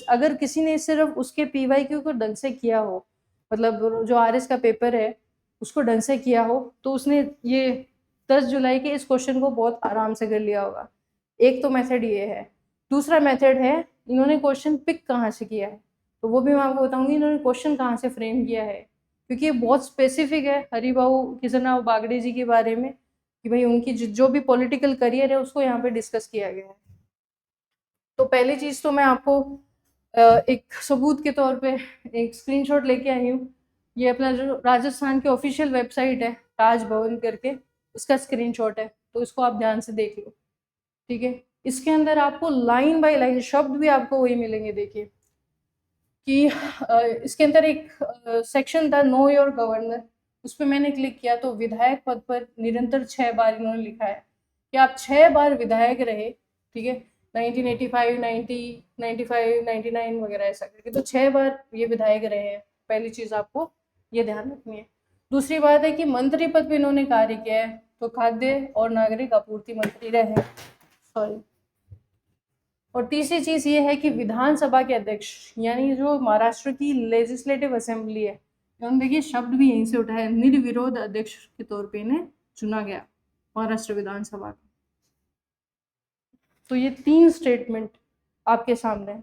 अगर किसी ने सिर्फ उसके पीवाईक्यू को ढंग से किया हो, मतलब जो आरएस का पेपर है उसको ढंग से किया हो, तो उसने ये 10 जुलाई के इस क्वेश्चन को बहुत आराम से कर लिया होगा। एक तो मेथड ये है। दूसरा मेथड है, इन्होंने क्वेश्चन पिक कहाँ से किया है, तो वो भी मैं आपको बताऊंगी इन्होंने क्वेश्चन कहाँ से फ्रेम किया है, क्योंकि ये बहुत स्पेसिफिक है हरिभाऊ किशनराव बागड़े जी के बारे में, कि भाई उनकी जो भी पॉलिटिकल करियर है उसको यहाँ पे डिस्कस किया गया है। तो पहली चीज़ तो मैं आपको एक सबूत के तौर पे एक स्क्रीनशॉट लेके आई हूँ। ये अपना जो राजस्थान की ऑफिशियल वेबसाइट है ताज भवन करके, उसका स्क्रीनशॉट है, तो इसको आप ध्यान से देख लो, ठीक है। इसके अंदर आपको लाइन बाय लाइन शब्द भी आपको वही मिलेंगे। देखिए कि इसके अंदर एक सेक्शन था नो योर गवर्नर, उस पर मैंने क्लिक किया तो विधायक पद पर निरंतर 6 बार इन्होंने लिखा है कि आप 6 बार विधायक रहे, ठीक है। 1985, 90, 95, 99 वगैरह ऐसा करके, तो 6 बार ये विधायक रहे हैं। पहली चीज़ आपको ये ध्यान रखनी है। दूसरी बात है कि मंत्री पद पर इन्होंने कार्य किया है, तो खाद्य और नागरिक आपूर्ति मंत्री रहे हैं, सॉरी। और तीसरी चीज ये है कि विधानसभा के अध्यक्ष, यानी जो महाराष्ट्र की लेजिस्लेटिव असेंबली है, देखिए शब्द भी यहीं से उठा है, निर्विरोध अध्यक्ष के तौर पे इन्हें चुना गया महाराष्ट्र विधानसभा का। तो ये 3 स्टेटमेंट आपके सामने है,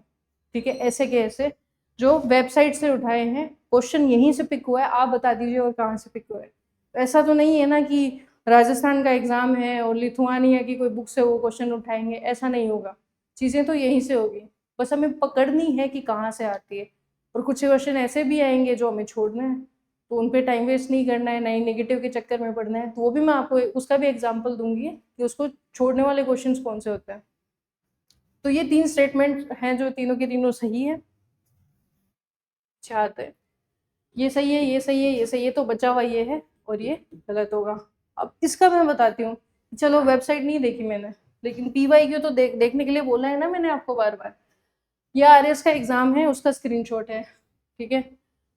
ठीक है, ऐसे के ऐसे जो वेबसाइट से उठाए हैं। क्वेश्चन यहीं से पिक हुआ है, आप बता दीजिए और कहाँ से पिक हुआ है। ऐसा तो नहीं है ना कि राजस्थान का एग्जाम है और लिथुआनिया की कोई बुक से वो क्वेश्चन उठाएंगे, ऐसा नहीं होगा। चीज़ें तो यहीं से होगी, बस हमें पकड़नी है कि कहाँ से आती है। और कुछ क्वेश्चन ऐसे भी आएंगे जो हमें छोड़ना है, तो उन पर टाइम वेस्ट नहीं करना है, ना ही नेगेटिव के चक्कर में पड़ना है। तो वो भी मैं आपको उसका भी एग्जाम्पल दूंगी कि उसको छोड़ने वाले क्वेश्चन कौन से होते हैं। तो ये 3 स्टेटमेंट हैं जो तीनों के तीनों सही है। चाहते हैं ये सही है, ये सही है, ये सही है, तो बचा हुआ ये है और ये गलत होगा। अब इसका मैं बताती हूँ। चलो वेबसाइट नहीं देखी मैंने, लेकिन पीवाईक्यू तो देखने के लिए बोला है ना मैंने आपको बार बार। यह आरएस का एग्जाम है, उसका स्क्रीनशॉट है, ठीक है।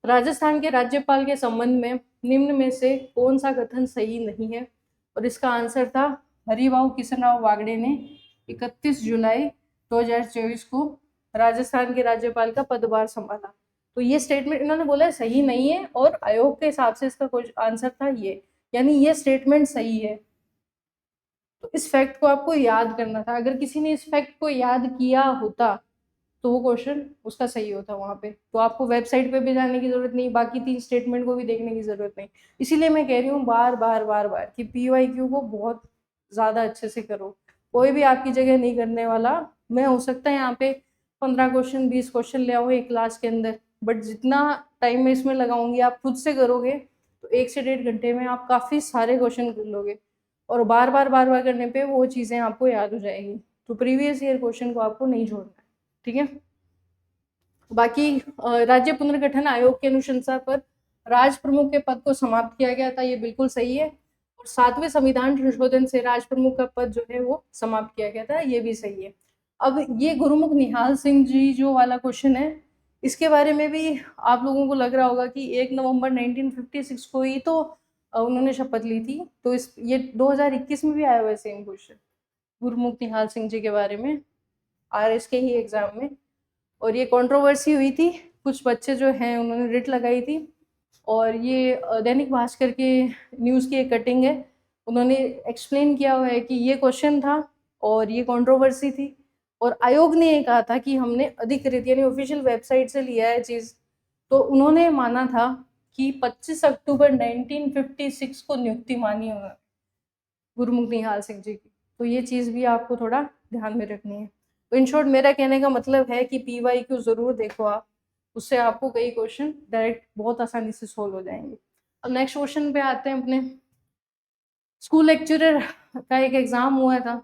राजस्थान के राज्यपाल के संबंध में निम्न में से कौन सा कथन सही नहीं है, और इसका आंसर था हरिभाऊ किशनराव बागड़े ने 31 जुलाई 2024 को राजस्थान के राज्यपाल का पदभार संभाला। तो ये स्टेटमेंट इन्होंने बोला है सही नहीं है, और आयोग के हिसाब से इसका आंसर था ये, यानी ये स्टेटमेंट सही है। तो इस फैक्ट को आपको याद करना था। अगर किसी ने इस फैक्ट को याद किया होता तो वो क्वेश्चन उसका सही होता वहाँ पे। तो आपको वेबसाइट पे भी जाने की जरूरत नहीं, बाकी 3 स्टेटमेंट को भी देखने की जरूरत नहीं। इसीलिए मैं कह रही हूँ बार बार बार बार कि पीवाईक्यू को बहुत ज़्यादा अच्छे से करो। कोई भी आपकी जगह नहीं करने वाला। मैं हो सकता है यहाँ पे 15 क्वेश्चन 20 क्वेश्चन ले आओ एक क्लास के अंदर, बट जितना टाइम मैं इसमें लगाऊंगी आप खुद से करोगे तो 1 से 1.5 घंटे में आप काफ़ी सारे क्वेश्चन कर लोगे, और बार बार करने पे वो चीज़ें आपको याद हो जाएगी। तो प्रीवियस ईयर क्वेश्चन को आपको नहीं छोड़ना है, ठीक है। बाकी राज्य पुनर्गठन आयोग की अनुशंसा पर राज प्रमुख के पद को समाप्त किया गया था, ये बिल्कुल सही है। और 7वें संविधान संशोधन से राज प्रमुख का पद जो है वो समाप्त किया गया था, ये भी सही है। अब ये गुरुमुख निहाल सिंह जी जो वाला क्वेश्चन है, इसके बारे में भी आप लोगों को लग रहा होगा कि 1 नवंबर 1956 को ही तो उन्होंने शपथ ली थी। तो ये 2021 में भी आया हुआ है सेम क्वेश्चन गुरुमुख निहाल सिंह जी के बारे में, आरएस के ही एग्जाम में। और ये कंट्रोवर्सी हुई थी, कुछ बच्चे जो हैं उन्होंने रिट लगाई थी। और ये दैनिक भास्कर के न्यूज़ की एक कटिंग है, उन्होंने एक्सप्लेन किया हुआ है कि ये क्वेश्चन था और ये कंट्रोवर्सी थी। और आयोग ने ये कहा था कि हमने अधिकृत यानी ऑफिशियल वेबसाइट से लिया है चीज़, तो उन्होंने माना था कि 25 अक्टूबर 1956 को नियुक्ति मानी उन्होंने गुरमुख निहाल सिंह जी की। तो ये चीज़ भी आपको थोड़ा ध्यान में रखनी है। तो इन शॉर्ट मेरा कहने का मतलब है कि PYQ ज़रूर देखो आप, उससे आपको कई क्वेश्चन डायरेक्ट बहुत आसानी से सोल्व हो जाएंगे। अब नेक्स्ट क्वेश्चन पे आते हैं अपने। स्कूल लेक्चरर का एक एग्ज़ाम हुआ था,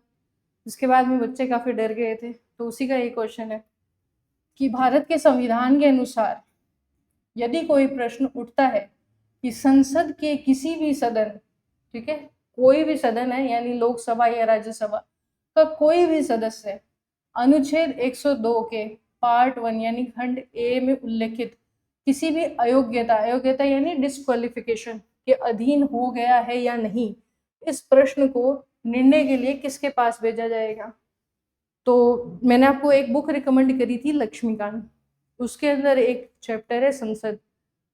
जिसके बाद में बच्चे काफ़ी डर गए थे, तो उसी का एक क्वेश्चन है कि भारत के संविधान के अनुसार यदि कोई प्रश्न उठता है कि संसद के किसी भी सदन, ठीक है, कोई भी सदन है यानी लोकसभा या राज्यसभा का कोई भी सदस्य अनुच्छेद 102 के पार्ट 1 यानी खंड ए में उल्लेखित किसी भी अयोग्यता यानी डिस्क्वालिफिकेशन के अधीन हो गया है या नहीं, इस प्रश्न को निर्णय के लिए किसके पास भेजा जाएगा। तो मैंने आपको एक बुक रिकमेंड करी थी लक्ष्मीकांत, उसके अंदर एक चैप्टर है संसद,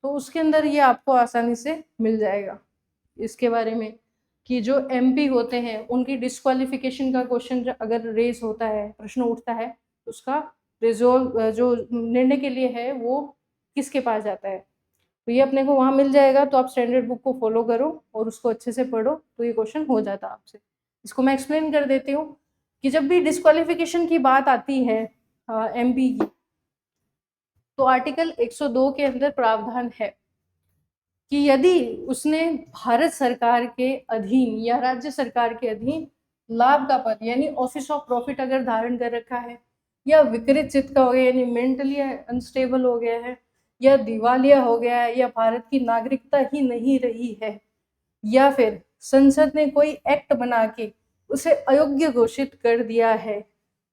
तो उसके अंदर ये आपको आसानी से मिल जाएगा इसके बारे में कि जो MP होते हैं उनकी डिस्क्वालिफिकेशन का क्वेश्चन अगर रेस होता है, प्रश्न उठता है, उसका रिजोल्व जो निर्णय के लिए है वो किसके पास जाता है। तो ये अपने को वहाँ मिल जाएगा, तो आप स्टैंडर्ड बुक को फॉलो करो और उसको अच्छे से पढ़ो, तो ये क्वेश्चन हो जाता है आपसे। इसको मैं एक्सप्लेन कर देती हूँ कि जब भी डिस्क्वालिफिकेशन की बात आती है MP की, तो आर्टिकल 102 के अंदर प्रावधान है कि यदि उसने भारत सरकार के अधीन या राज्य सरकार के अधीन लाभ का पद यानी ऑफिस ऑफ प्रॉफिट अगर धारण कर रखा है, या विकृत चित्त का हो गया यानी मेंटली अनस्टेबल हो गया है, या दिवालिया हो गया है, या भारत की नागरिकता ही नहीं रही है, या फिर संसद ने कोई एक्ट बना के उसे अयोग्य घोषित कर दिया है,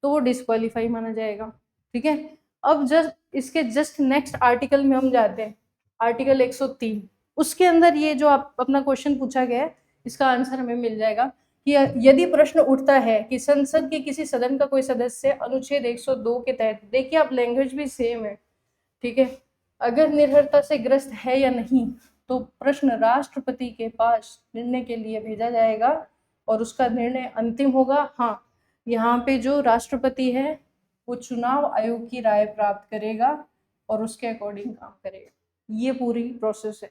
तो वो डिस्क्वालीफाई माना जाएगा। ठीक है, अब इसके जस्ट नेक्स्ट आर्टिकल में हम जाते हैं, आर्टिकल 103। उसके अंदर ये जो आप अपना क्वेश्चन पूछा गया है, इसका आंसर हमें मिल जाएगा कि यदि प्रश्न उठता है कि संसद के किसी सदन का कोई सदस्य अनुच्छेद 102 के तहत, देखिए आप लैंग्वेज भी सेम है, ठीक है, अगर निर्भरता से ग्रस्त है या नहीं, तो प्रश्न राष्ट्रपति के पास निर्णय के लिए भेजा जाएगा और उसका निर्णय अंतिम होगा। हाँ, यहाँ पे जो राष्ट्रपति है वो चुनाव आयोग की राय प्राप्त करेगा और उसके अकॉर्डिंग काम करेगा। ये पूरी प्रोसेस है।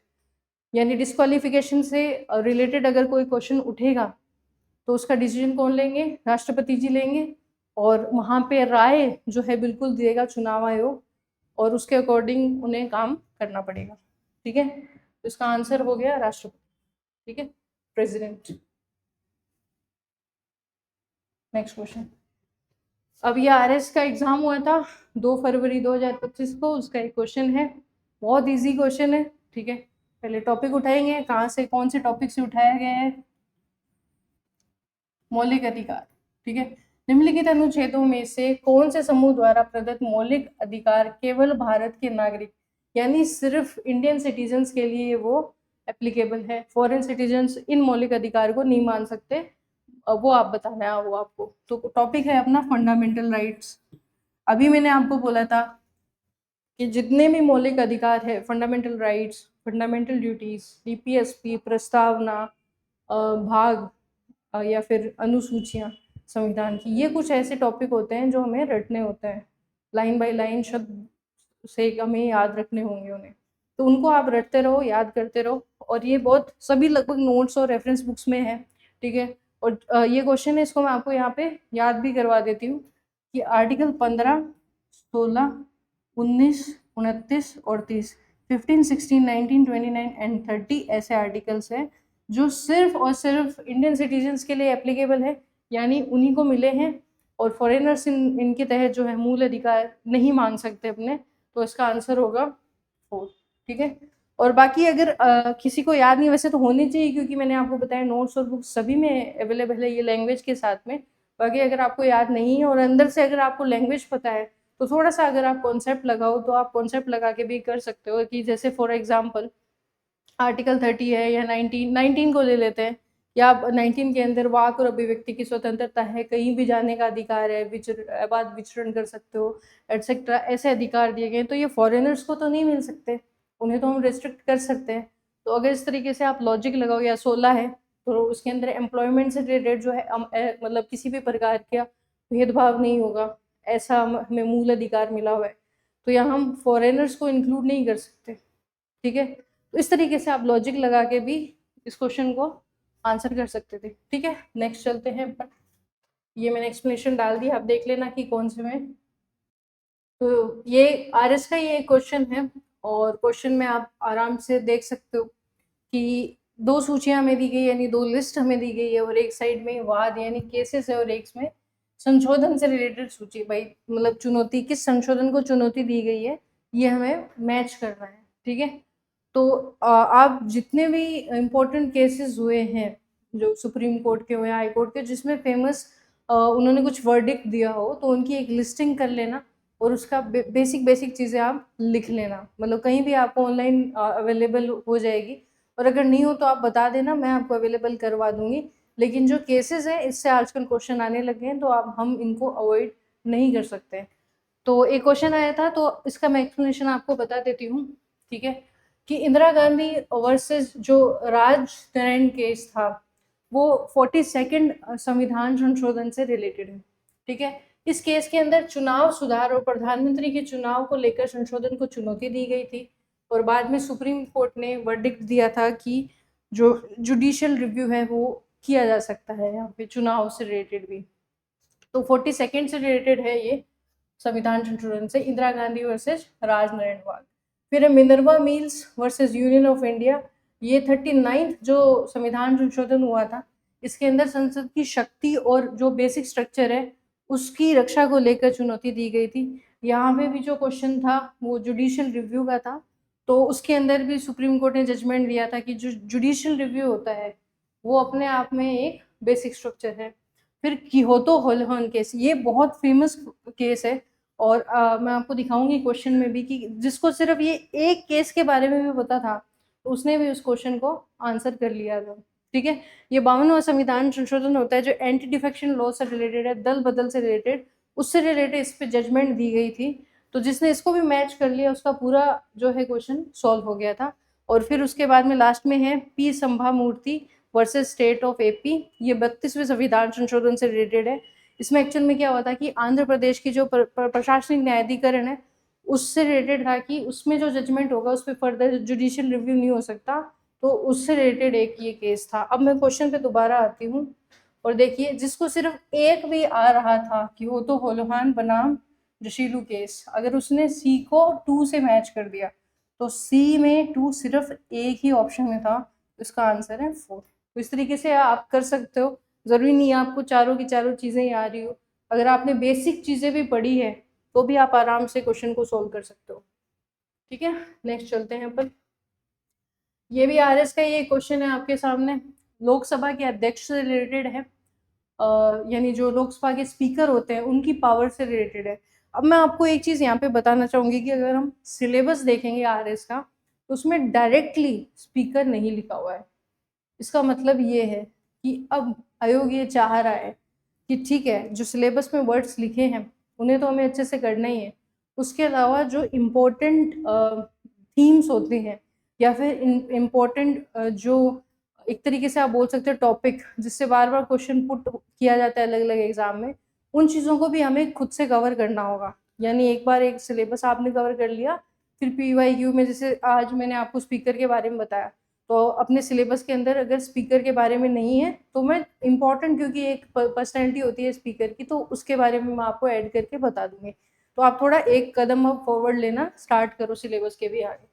यानी डिस्क्वालिफिकेशन से रिलेटेड अगर कोई क्वेश्चन उठेगा तो उसका डिसीजन कौन लेंगे, राष्ट्रपति जी लेंगे, और वहाँ पे राय जो है बिल्कुल देगा चुनाव आयोग और उसके अकॉर्डिंग उन्हें काम करना पड़ेगा। ठीक है, तो इसका आंसर हो गया राष्ट्रपति। ठीक है, प्रेसिडेंट। Next question. अब ये RS का एग्जाम हुआ था 2 फरवरी 2025 को, उसका एक क्वेश्चन है, बहुत इजी क्वेश्चन है। ठीक है, पहले टॉपिक उठाएंगे, कहाँ से कौन से टॉपिक से उठाया गया है। मौलिक अधिकार। ठीक है, निम्नलिखित अनुच्छेदों में से कौन से समूह द्वारा प्रदत्त मौलिक अधिकार केवल भारत के नागरिक यानी सिर्फ इंडियन सिटीजन्स के लिए वो एप्लीकेबल है, फॉरेन सिटीजन्स इन मौलिक अधिकार को नहीं मान सकते, वो आप बताना है वो आपको। तो टॉपिक है अपना फंडामेंटल राइट्स। अभी मैंने आपको बोला था कि जितने भी मौलिक अधिकार है, fundamental rights, fundamental duties, DPSP, प्रस्तावना, भाग या फिर अनुसूचियाँ संविधान की, ये कुछ ऐसे टॉपिक होते हैं जो हमें रटने होते हैं, लाइन बाय लाइन शब्द से हमें याद रखने होंगे उन्हें, तो उनको आप रटते रहो, याद करते रहो, और ये बहुत सभी लगभग नोट्स और रेफरेंस बुक्स में है। ठीक है, और ये क्वेश्चन है, इसको मैं आपको यहाँ पे याद भी करवा देती हूँ कि आर्टिकल 15, 16, 19, 29 और 30, 15, 16, 19, 29 एंड 30 ऐसे आर्टिकल्स हैं जो सिर्फ और सिर्फ इंडियन सिटीजन्स के लिए एप्लीकेबल है, यानी उन्हीं को मिले हैं, और फॉरेनर्स इनके तहत जो है मूल अधिकार नहीं मांग सकते अपने, तो इसका आंसर होगा 4। ठीक है, और बाकी अगर किसी को याद नहीं, वैसे तो होनी चाहिए क्योंकि मैंने आपको बताया नोट्स और बुक्स सभी में अवेलेबल है ये लैंग्वेज के साथ में। बाकी अगर आपको याद नहीं है और अंदर से अगर आपको लैंग्वेज पता है तो थोड़ा सा अगर आप कॉन्सेप्ट लगाओ तो आप कॉन्सेप्ट लगा के भी कर सकते हो, कि जैसे फॉर एग्जाम्पल आर्टिकल 30 है या 19 को ले लेते हैं, या 19 के अंदर वाक और अभिव्यक्ति की स्वतंत्रता है, कहीं भी जाने का अधिकार है, आबाद विचरण कर सकते हो, एटसेट्रा, ऐसे अधिकार दिए गए। तो ये फॉरेनर्स को तो नहीं मिल सकते, उन्हें तो हम रिस्ट्रिक्ट कर सकते हैं। तो अगर इस तरीके से आप लॉजिक लगाओ, या 16 है तो उसके अंदर एम्प्लॉयमेंट से रिलेटेड जो है मतलब किसी भी प्रकार का भेदभाव नहीं होगा, ऐसा हमें मूल अधिकार मिला हुआ है, तो यहाँ हम फॉरेनर्स को इंक्लूड नहीं कर सकते। ठीक है, तो इस तरीके से आप लॉजिक लगा के भी इस क्वेश्चन को आंसर कर सकते थे। ठीक है, नेक्स्ट चलते हैं। ये मैंने एक्सप्लेनेशन डाल दी, आप देख लेना कि कौन से में। तो ये आरएस का ये क्वेश्चन है, और क्वेश्चन में आप आराम से देख सकते हो कि दो सूचियां हमें दी गई, यानी दो लिस्ट हमें दी गई है, और एक साइड में वाद यानी केसेस है, और एक में संशोधन से रिलेटेड सूची। भाई मतलब चुनौती, किस संशोधन को चुनौती दी गई है, ये हमें मैच करना है। ठीक है, तो आप जितने भी इम्पोर्टेंट केसेस हुए हैं जो सुप्रीम कोर्ट के हुए, हाई कोर्ट के, जिसमें फेमस उन्होंने कुछ वर्डिक्ट दिया हो, तो उनकी एक लिस्टिंग कर लेना, और उसका बेसिक चीज़ें आप लिख लेना। मतलब कहीं भी आपको ऑनलाइन अवेलेबल हो जाएगी, और अगर नहीं हो तो आप बता देना, मैं आपको अवेलेबल करवा दूंगी। लेकिन जो केसेस हैं, इससे आजकल क्वेश्चन आने लगे हैं, तो आप हम इनको अवॉइड नहीं कर सकते। तो एक क्वेश्चन आया था, तो इसका मैं एक्सप्लेनेशन आपको बता देती हूँ। ठीक है, कि इंदिरा गांधी वर्सेस जो राज नारायण केस था, वो 42nd संविधान संशोधन से रिलेटेड है। ठीक है, इस केस के अंदर चुनाव सुधार और प्रधानमंत्री के चुनाव को लेकर संशोधन को चुनौती दी गई थी, और बाद में सुप्रीम कोर्ट ने वर्डिक्ट दिया था कि जो जुडिशियल रिव्यू है वो किया जा सकता है यहाँ पे चुनाव से रिलेटेड भी। तो 42nd से रिलेटेड है ये संविधान संशोधन से, इंदिरा गांधी वर्सेस राज नारायण वाल। फिर है Minerva mills versus union of India. ये 39th जो संविधान संशोधन हुआ था, इसके अंदर संसद की शक्ति और जो बेसिक स्ट्रक्चर है उसकी रक्षा को लेकर चुनौती दी गई थी। यहाँ पे भी जो क्वेश्चन था वो जुडिशियल रिव्यू का था, तो उसके अंदर भी सुप्रीम कोर्ट ने जजमेंट दिया था कि जो जुडिशियल रिव्यू होता है वो अपने आप में एक बेसिक स्ट्रक्चर है। फिर किहोतो होल्हर्न केस, ये बहुत फेमस केस है, और मैं आपको दिखाऊंगी क्वेश्चन में भी कि जिसको सिर्फ ये एक केस के बारे में भी पता था, तो उसने भी उस क्वेश्चन को आंसर कर लिया था। ठीक है, ये 52वां संविधान संशोधन होता है जो एंटी डिफेक्शन लॉ से रिलेटेड है, दल बदल से रिलेटेड, उससे रिलेटेड इस पे जजमेंट दी गई थी। तो जिसने इसको भी मैच कर लिया उसका पूरा जो है क्वेश्चन सॉल्व हो गया था। और फिर उसके बाद में लास्ट में है P Sambamurthy versus state of AP. ये 32वें संविधान संशोधन से रिलेटेड है। इसमें एक्चुअल में क्या हुआ था कि आंध्र प्रदेश की जो प्रशासनिक न्यायाधिकरण है उससे रिलेटेड था कि उसमें जो जजमेंट होगा उस पर फर्दर जुडिशियल रिव्यू नहीं हो सकता, तो उससे रिलेटेड एक ये केस था। अब मैं क्वेश्चन पे दोबारा आती हूँ, और देखिए जिसको सिर्फ एक भी आ रहा था कि वो तो होलोहान बनाम जशीलू केस, अगर उसने सी को 2 से मैच कर दिया, तो सी में 2 सिर्फ एक ही ऑप्शन में था, इसका आंसर है 4। तो इस तरीके से आप कर सकते हो, ज़रूरी नहीं है आपको चारों की चारों चीज़ें याद रही हो। अगर आपने बेसिक चीज़ें भी पढ़ी है तो भी आप आराम से क्वेश्चन को सोल्व कर सकते हो। ठीक है, नेक्स्ट चलते हैं अपन। ये भी आरएस का ये क्वेश्चन है आपके सामने, लोकसभा के अध्यक्ष से रिलेटेड है, यानी जो लोकसभा के स्पीकर होते हैं उनकी पावर से रिलेटेड है। अब मैं आपको एक चीज़ यहाँ पे बताना चाहूँगी कि अगर हम सिलेबस देखेंगे आरएस का, तो उसमें डायरेक्टली स्पीकर नहीं लिखा हुआ है। इसका मतलब ये है कि अब आयोग ये चाह रहा है कि ठीक है, जो सिलेबस में वर्ड्स लिखे हैं उन्हें तो हमें अच्छे से करना ही है, उसके अलावा जो इम्पोर्टेंट थीम्स होते हैं या फिर इम्पोर्टेंट जो एक तरीके से आप बोल सकते हो टॉपिक, जिससे बार बार क्वेश्चन पुट किया जाता है अलग अलग एग्जाम में, उन चीज़ों को भी हमें खुद से कवर करना होगा। यानी एक बार एक सिलेबस आपने कवर कर लिया, फिर PYQ में जैसे आज मैंने आपको स्पीकर के बारे में बताया, तो अपने सिलेबस के अंदर अगर स्पीकर के बारे में नहीं है तो मैं इम्पॉर्टेंट, क्योंकि एक पर्सनैलिटी होती है स्पीकर की, तो उसके बारे में मैं आपको ऐड करके बता दूंगी। तो आप थोड़ा एक कदम अब फॉरवर्ड लेना स्टार्ट करो सिलेबस के भी आगे।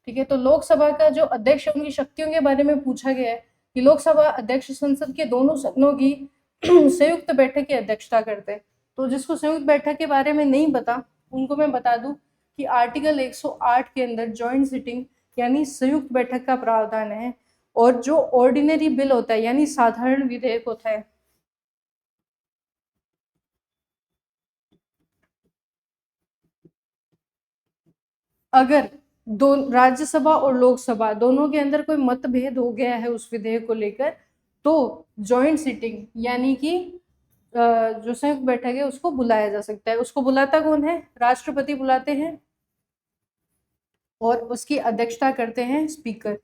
ठीक है, तो लोकसभा का जो अध्यक्ष है उनकी शक्तियों के बारे में पूछा गया है कि लोकसभा अध्यक्ष संसद के दोनों सदनों की संयुक्त बैठक की अध्यक्षता करते हैं। तो जिसको संयुक्त बैठक के बारे में नहीं पता उनको मैं बता दूं कि आर्टिकल 108 के अंदर जॉइंट सिटिंग यानी संयुक्त बैठक का प्रावधान है, और जो ऑर्डिनरी बिल होता है यानी साधारण विधेयक होता है, अगर दो राज्यसभा और लोकसभा दोनों के अंदर कोई मतभेद हो गया है उस विधेयक को लेकर, तो जॉइंट सिटिंग यानी कि जो संयुक्त बैठक है उसको बुलाया जा सकता है। उसको बुलाता कौन है? राष्ट्रपति बुलाते हैं, और उसकी अध्यक्षता करते हैं स्पीकर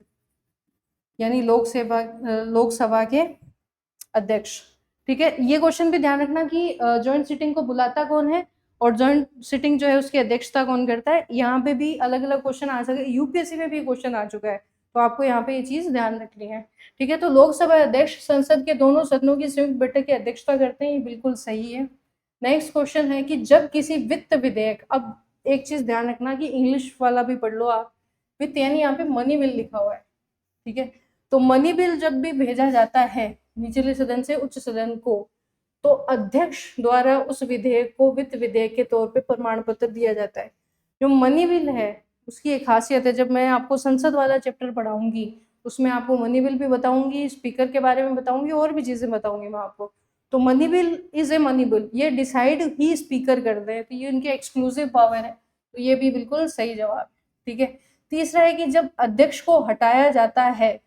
यानी लोकसभा के अध्यक्ष। ठीक है, ये क्वेश्चन भी ध्यान रखना कि जॉइंट सिटिंग को बुलाता कौन है और जॉइंट सिटिंग जो है उसकी अध्यक्षता कौन करता है। यहाँ पे भी अलग अलग क्वेश्चन आ सके, यूपीएससी में भी क्वेश्चन आ चुका है, तो आपको यहाँ पे ये चीज ध्यान रखनी है। ठीक है, तो लोकसभा अध्यक्ष संसद के दोनों सदनों की संयुक्त बैठक की अध्यक्षता करते हैं, ये बिल्कुल सही है। नेक्स्ट क्वेश्चन है कि जब किसी वित्त विधेयक, अब एक चीज ध्यान रखना कि इंग्लिश वाला भी पढ़ लो आप, वित्त यानी यहाँ पे मनी बिल लिखा हुआ है। ठीक है, तो मनी बिल जब भी भेजा जाता है निचले सदन से उच्च सदन को, तो अध्यक्ष द्वारा उस विधेयक को वित्त विधेयक के तौर पे प्रमाण पत्र दिया जाता है। जो मनी बिल है उसकी एक खासियत है, जब मैं आपको संसद वाला चैप्टर पढ़ाऊंगी उसमें आपको मनी बिल भी बताऊंगी, स्पीकर के बारे में बताऊंगी, और भी चीजें बताऊंगी मैं आपको। तो money bill is a money bill, ये डिसाइड ही स्पीकर करते हैं, तो ये उनकी एक्सक्लूसिव पावर है, तो ये भी बिल्कुल सही जवाब है। ठीक है, तीसरा है कि जब अध्यक्ष को हटाया जाता है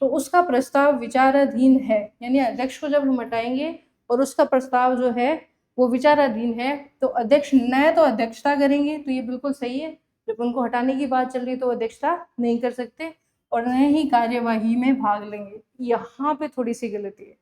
तो उसका प्रस्ताव विचाराधीन है, यानी अध्यक्ष को जब हम हटाएंगे और उसका प्रस्ताव जो है वो विचाराधीन है, तो अध्यक्ष न तो अध्यक्षता करेंगे, तो ये बिल्कुल सही है, जब उनको हटाने की बात चल रही है तो अध्यक्षता नहीं कर सकते, और न ही कार्यवाही में भाग लेंगे। यहाँ पे थोड़ी सी गलती है,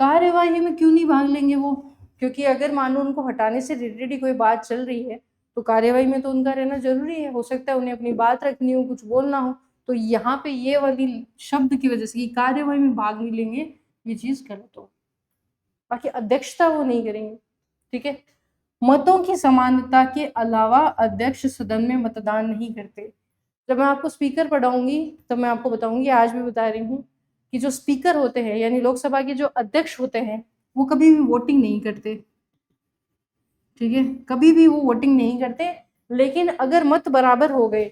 कार्यवाही में क्यों नहीं भाग लेंगे वो, क्योंकि अगर मान लो उनको हटाने से रिलेटेड ही कोई बात चल रही है तो कार्यवाही में तो उनका रहना जरूरी है, हो सकता है उन्हें अपनी बात रखनी हो, कुछ बोलना हो, तो यहाँ पे ये वाली शब्द की वजह से कि कार्यवाही में भाग नहीं लेंगे, ये चीज गलत हो, बाकी अध्यक्षता वो नहीं करेंगे। ठीक है, मतों की समानता के अलावा अध्यक्ष सदन में मतदान नहीं करते। जब मैं आपको स्पीकर पढ़ाऊंगी तब मैं आपको बताऊंगी, आज भी बता रही हूँ कि जो स्पीकर होते हैं यानी लोकसभा के जो अध्यक्ष होते हैं वो कभी भी वोटिंग नहीं करते। ठीक है, कभी भी वो वोटिंग नहीं करते, लेकिन अगर मत बराबर हो गए,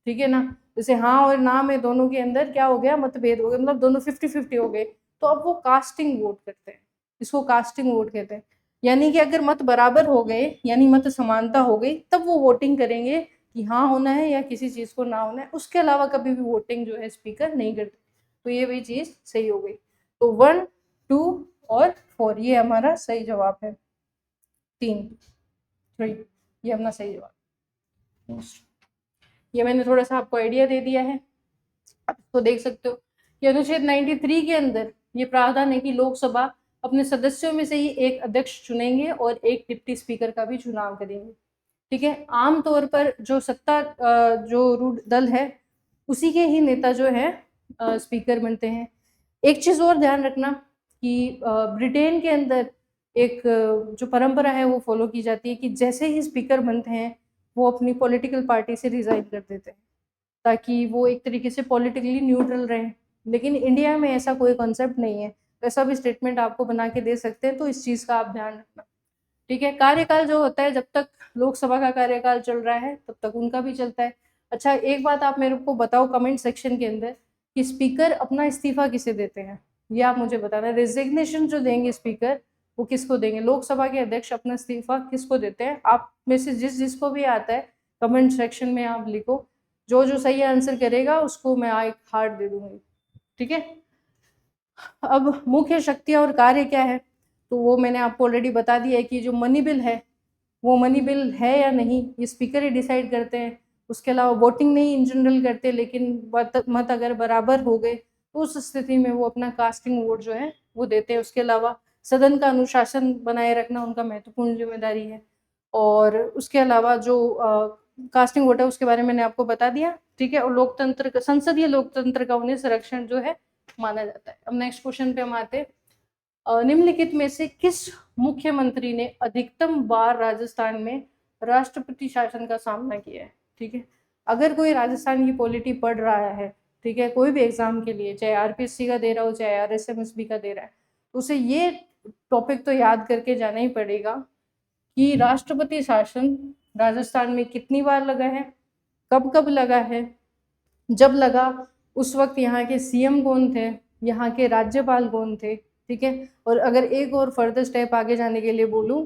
ठीक है ना, जैसे हाँ और ना में दोनों के अंदर क्या हो गया, मतभेद हो गया, मतलब दोनों 50-50 हो गए, तो अब वो कास्टिंग वोट करते हैं, इसको कास्टिंग वोट कहते हैं। यानी कि अगर मत बराबर हो गए यानी मत समानता हो गई, तब वो वोटिंग करेंगे कि हाँ होना है या किसी चीज को ना होना है, उसके अलावा कभी भी वोटिंग जो है स्पीकर नहीं करते। तो ये भी चीज सही हो गई, तो 1, 2 और 4 ये हमारा सही जवाब है, 3, 3 ये अपना सही जवाब। ये मैंने थोड़ा सा आपको आइडिया दे दिया है, आप इसको देख सकते हो कि अनुच्छेद 93 के अंदर ये प्रावधान है कि लोकसभा अपने सदस्यों में से ही एक अध्यक्ष चुनेंगे और एक डिप्टी स्पीकर का भी चुनाव करेंगे। ठीक है, आमतौर पर जो सत्ता जो रूढ़ दल है उसी के ही नेता जो है स्पीकर बनते हैं। एक चीज और ध्यान रखना कि ब्रिटेन के अंदर एक जो परंपरा है वो फॉलो की जाती है कि जैसे ही स्पीकर बनते हैं वो अपनी पॉलिटिकल पार्टी से रिजाइन कर देते हैं, ताकि वो एक तरीके से पॉलिटिकली न्यूट्रल रहें। लेकिन इंडिया में ऐसा कोई कॉन्सेप्ट नहीं है, वैसा भी स्टेटमेंट आपको बना के दे सकते हैं, तो इस चीज़ का आप ध्यान रखना। ठीक है, कार्यकाल जो होता है जब तक लोकसभा का कार्यकाल चल रहा है तब तक उनका भी चलता है। अच्छा, एक बात आप मेरे को बताओ कमेंट सेक्शन के अंदर कि स्पीकर अपना इस्तीफा किसे देते हैं, ये आप मुझे बताना। रेजिग्नेशन जो देंगे स्पीकर वो किसको देंगे, लोकसभा के अध्यक्ष अपना इस्तीफा किसको देते हैं, आप में से जिसको भी आता है कमेंट सेक्शन में आप लिखो, जो जो सही आंसर करेगा उसको मैं एक हार्ट दे दूंगी। ठीक है, अब मुख्य शक्तियां और कार्य क्या है, तो वो मैंने आपको ऑलरेडी बता दिया है कि जो मनी बिल है वो मनी बिल है या नहीं ये स्पीकर ही डिसाइड करते हैं। उसके अलावा वोटिंग नहीं इन जनरल करते, लेकिन मत अगर बराबर हो गए तो उस स्थिति में वो अपना कास्टिंग वोट जो है वो देते हैं। उसके अलावा सदन का अनुशासन बनाए रखना उनका महत्वपूर्ण जिम्मेदारी है, और उसके अलावा जो कास्टिंग वोट है उसके बारे में मैंने आपको बता दिया। ठीक है, और लोकतंत्र का, संसदीय लोकतंत्र का उन्हें संरक्षण जो है माना जाता है। अब नेक्स्ट क्वेश्चन पे हम आते हैं, निम्नलिखित में से किस मुख्यमंत्री ने अधिकतम बार राजस्थान में राष्ट्रपति शासन का सामना किया है। ठीक है, अगर कोई राजस्थान की पॉलिटी पढ़ रहा है, ठीक है, कोई भी एग्जाम के लिए, चाहे आरपीएससी का दे रहा हो चाहे आरएसएमएसबी का दे रहा है, तो उसे ये टॉपिक तो याद करके जाना ही पड़ेगा कि राष्ट्रपति शासन राजस्थान में कितनी बार लगा है, कब कब लगा है, जब लगा उस वक्त यहाँ के सीएम कौन थे, यहाँ के राज्यपाल कौन थे। ठीक है, और अगर एक और फर्दर स्टेप आगे जाने के लिए बोलूं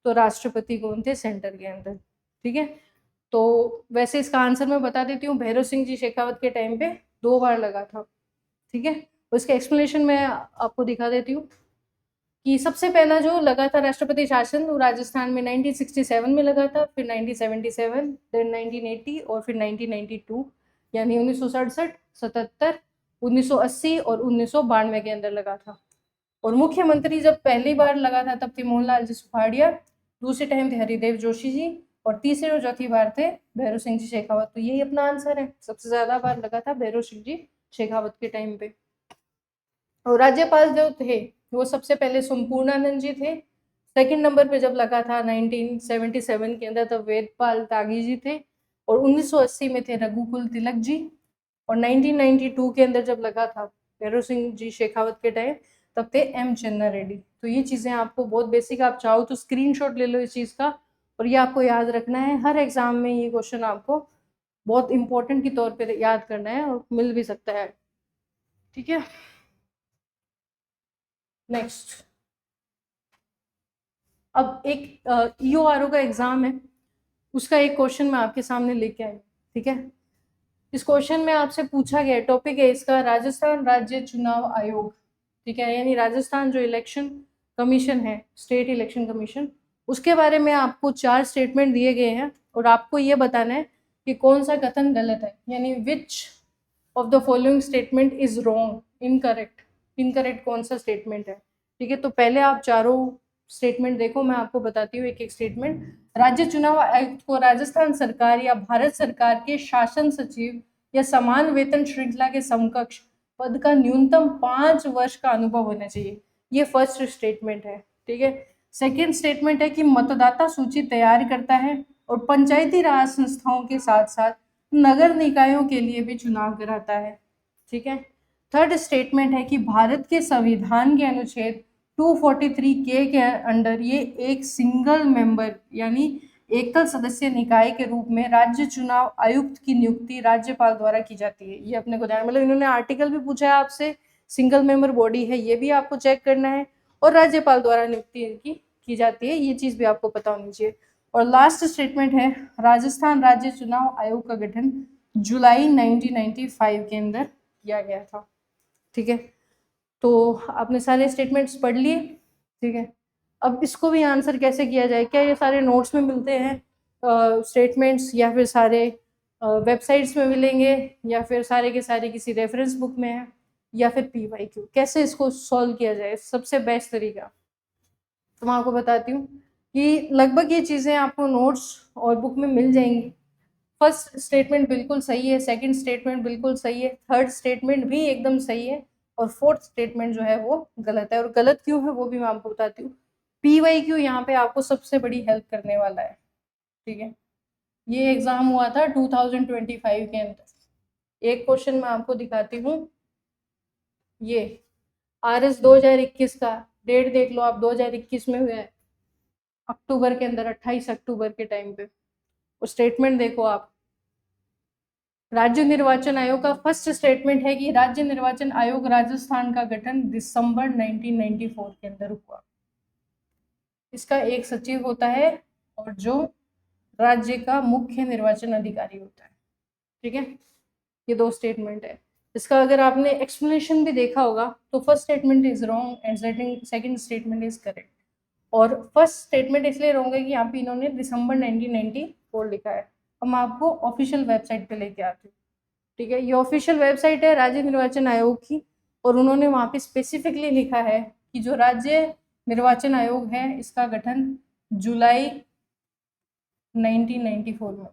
तो राष्ट्रपति कौन थे सेंटर के अंदर। ठीक है, तो वैसे इसका आंसर मैं बता देती हूँ, भैरव सिंह जी शेखावत के टाइम पे 2 बार लगा था। ठीक है, उसका एक्सप्लेनेशन मैं आपको दिखा देती हूँ कि सबसे पहला जो लगा था राष्ट्रपति शासन वो राजस्थान में 1967 में लगा था, फिर 1977, देन 1980 और फिर 1992, यानी 1967, 77, 1980 और 1992 के अंदर लगा था। और मुख्यमंत्री जब पहली बार लगा था तब थे मोहनलाल जी सुखाड़िया, दूसरे टाइम थे हरिदेव जोशी जी, और तीसरे और चौथी बार थे भैरव सिंह जी शेखावत। तो यही अपना आंसर है, सबसे ज्यादा बार लगा था भैरव सिंह जी शेखावत के टाइम पे। और राज्यपाल जो थे वो सबसे पहले संपूर्णानंद जी थे। सेकंड नंबर पे जब लगा था 1977 के अंदर, तब वेदपाल तागी जी थे। और 1980 में थे रघुकुल तिलक जी। और 1992 के अंदर जब लगा था भैरव सिंह जी शेखावत के टाइम, तब थे एम चन्ना रेड्डी। तो ये चीजें आपको बहुत बेसिक, आप चाहो तो स्क्रीनशॉट ले लो इस चीज का, और ये आपको याद रखना है। हर एग्जाम में ये क्वेश्चन आपको बहुत इंपॉर्टेंट के तौर पे याद करना है, और मिल भी सकता है। ठीक है, नेक्स्ट। अब एक ईओआरओ का एग्जाम है, उसका एक क्वेश्चन मैं आपके सामने लेके आई। ठीक है, इस क्वेश्चन में आपसे पूछा गया, टॉपिक है इसका राजस्थान राज्य चुनाव आयोग। ठीक है, यानी राजस्थान जो इलेक्शन कमीशन है, स्टेट इलेक्शन कमीशन, उसके बारे में आपको 4 स्टेटमेंट दिए गए हैं, और आपको ये बताना है कि कौन सा कथन गलत है, यानी which of the following statement is wrong, incorrect. Incorrect कौन सा स्टेटमेंट है। ठीक है, तो पहले आप चारों स्टेटमेंट देखो, मैं आपको बताती हूँ एक एक स्टेटमेंट। राज्य चुनाव आयुक्त को राजस्थान सरकार या भारत सरकार के शासन सचिव या समान वेतन श्रृंखला के समकक्ष पद का न्यूनतम 5 वर्ष का अनुभव होना चाहिए। ये फर्स्ट स्टेटमेंट है। ठीक है, सेकेंड स्टेटमेंट है कि मतदाता सूची तैयार करता है और पंचायती राज संस्थाओं के साथ साथ नगर निकायों के लिए भी चुनाव कराता है। ठीक है, थर्ड स्टेटमेंट है कि भारत के संविधान के अनुच्छेद 243 के अंडर ये एक सिंगल मेंबर यानी एकल सदस्य निकाय के रूप में राज्य चुनाव आयुक्त की नियुक्ति राज्यपाल द्वारा की जाती है। ये अपने को ध्यान, मतलब इन्होंने आर्टिकल भी पूछा है आपसे, सिंगल मेंबर बॉडी है, ये भी आपको चेक करना है, और राज्यपाल द्वारा नियुक्ति इनकी की जाती है, ये चीज भी आपको पता होनी चाहिए। और लास्ट स्टेटमेंट है राजस्थान राज्य चुनाव आयोग का गठन जुलाई 1995 के अंदर किया गया था। ठीक है, तो आपने सारे स्टेटमेंट्स पढ़ लिए। ठीक है, अब इसको भी आंसर कैसे किया जाए, क्या ये सारे नोट्स में मिलते हैं स्टेटमेंट्स, या फिर सारे वेबसाइट्स में मिलेंगे, या फिर सारे के सारे किसी रेफरेंस बुक में है, या फिर PYQ, कैसे इसको सॉल्व किया जाए सबसे बेस्ट तरीका। तो मैं आपको बताती हूँ कि लगभग ये चीज़ें आपको नोट्स और बुक में मिल जाएंगी। फर्स्ट स्टेटमेंट बिल्कुल सही है, सेकंड स्टेटमेंट बिल्कुल सही है, थर्ड स्टेटमेंट भी एकदम सही है, और फोर्थ स्टेटमेंट जो है वो गलत है। और गलत क्यों है वो भी मैं आपको बताती हूँ। PYQ यहाँ पे आपको सबसे बड़ी हेल्प करने वाला है। ठीक है, ये एग्जाम हुआ था 2025 के अंदर। एक क्वेश्चन मैं आपको दिखाती हूँ, ये RS 2021 का डेट देख लो आप, 2021 में हुआ है, अक्टूबर के अंदर, 28 अक्टूबर के टाइम पे। और स्टेटमेंट देखो आप, राज्य निर्वाचन आयोग का फर्स्ट स्टेटमेंट है कि राज्य निर्वाचन आयोग राजस्थान का गठन दिसंबर 1994 के अंदर हुआ। इसका एक सचिव होता है, और जो राज्य का मुख्य निर्वाचन अधिकारी होता है। ठीक है, ये 2 स्टेटमेंट है। इसका अगर आपने एक्सप्लेनेशन भी देखा होगा तो first statement is wrong and second statement is correct. और फर्स्ट स्टेटमेंट इसलिए रॉन्ग है कि यहाँ पे इन्होंने दिसंबर 1994 लिखा है। अब मैं आपको ऑफिशियल वेबसाइट पे लेके आती हूँ। ठीक है, ये ऑफिशियल वेबसाइट है राज्य निर्वाचन आयोग की, और उन्होंने वहाँ पे स्पेसिफिकली लिखा है कि जो राज्य निर्वाचन आयोग है इसका गठन जुलाई 1994 में।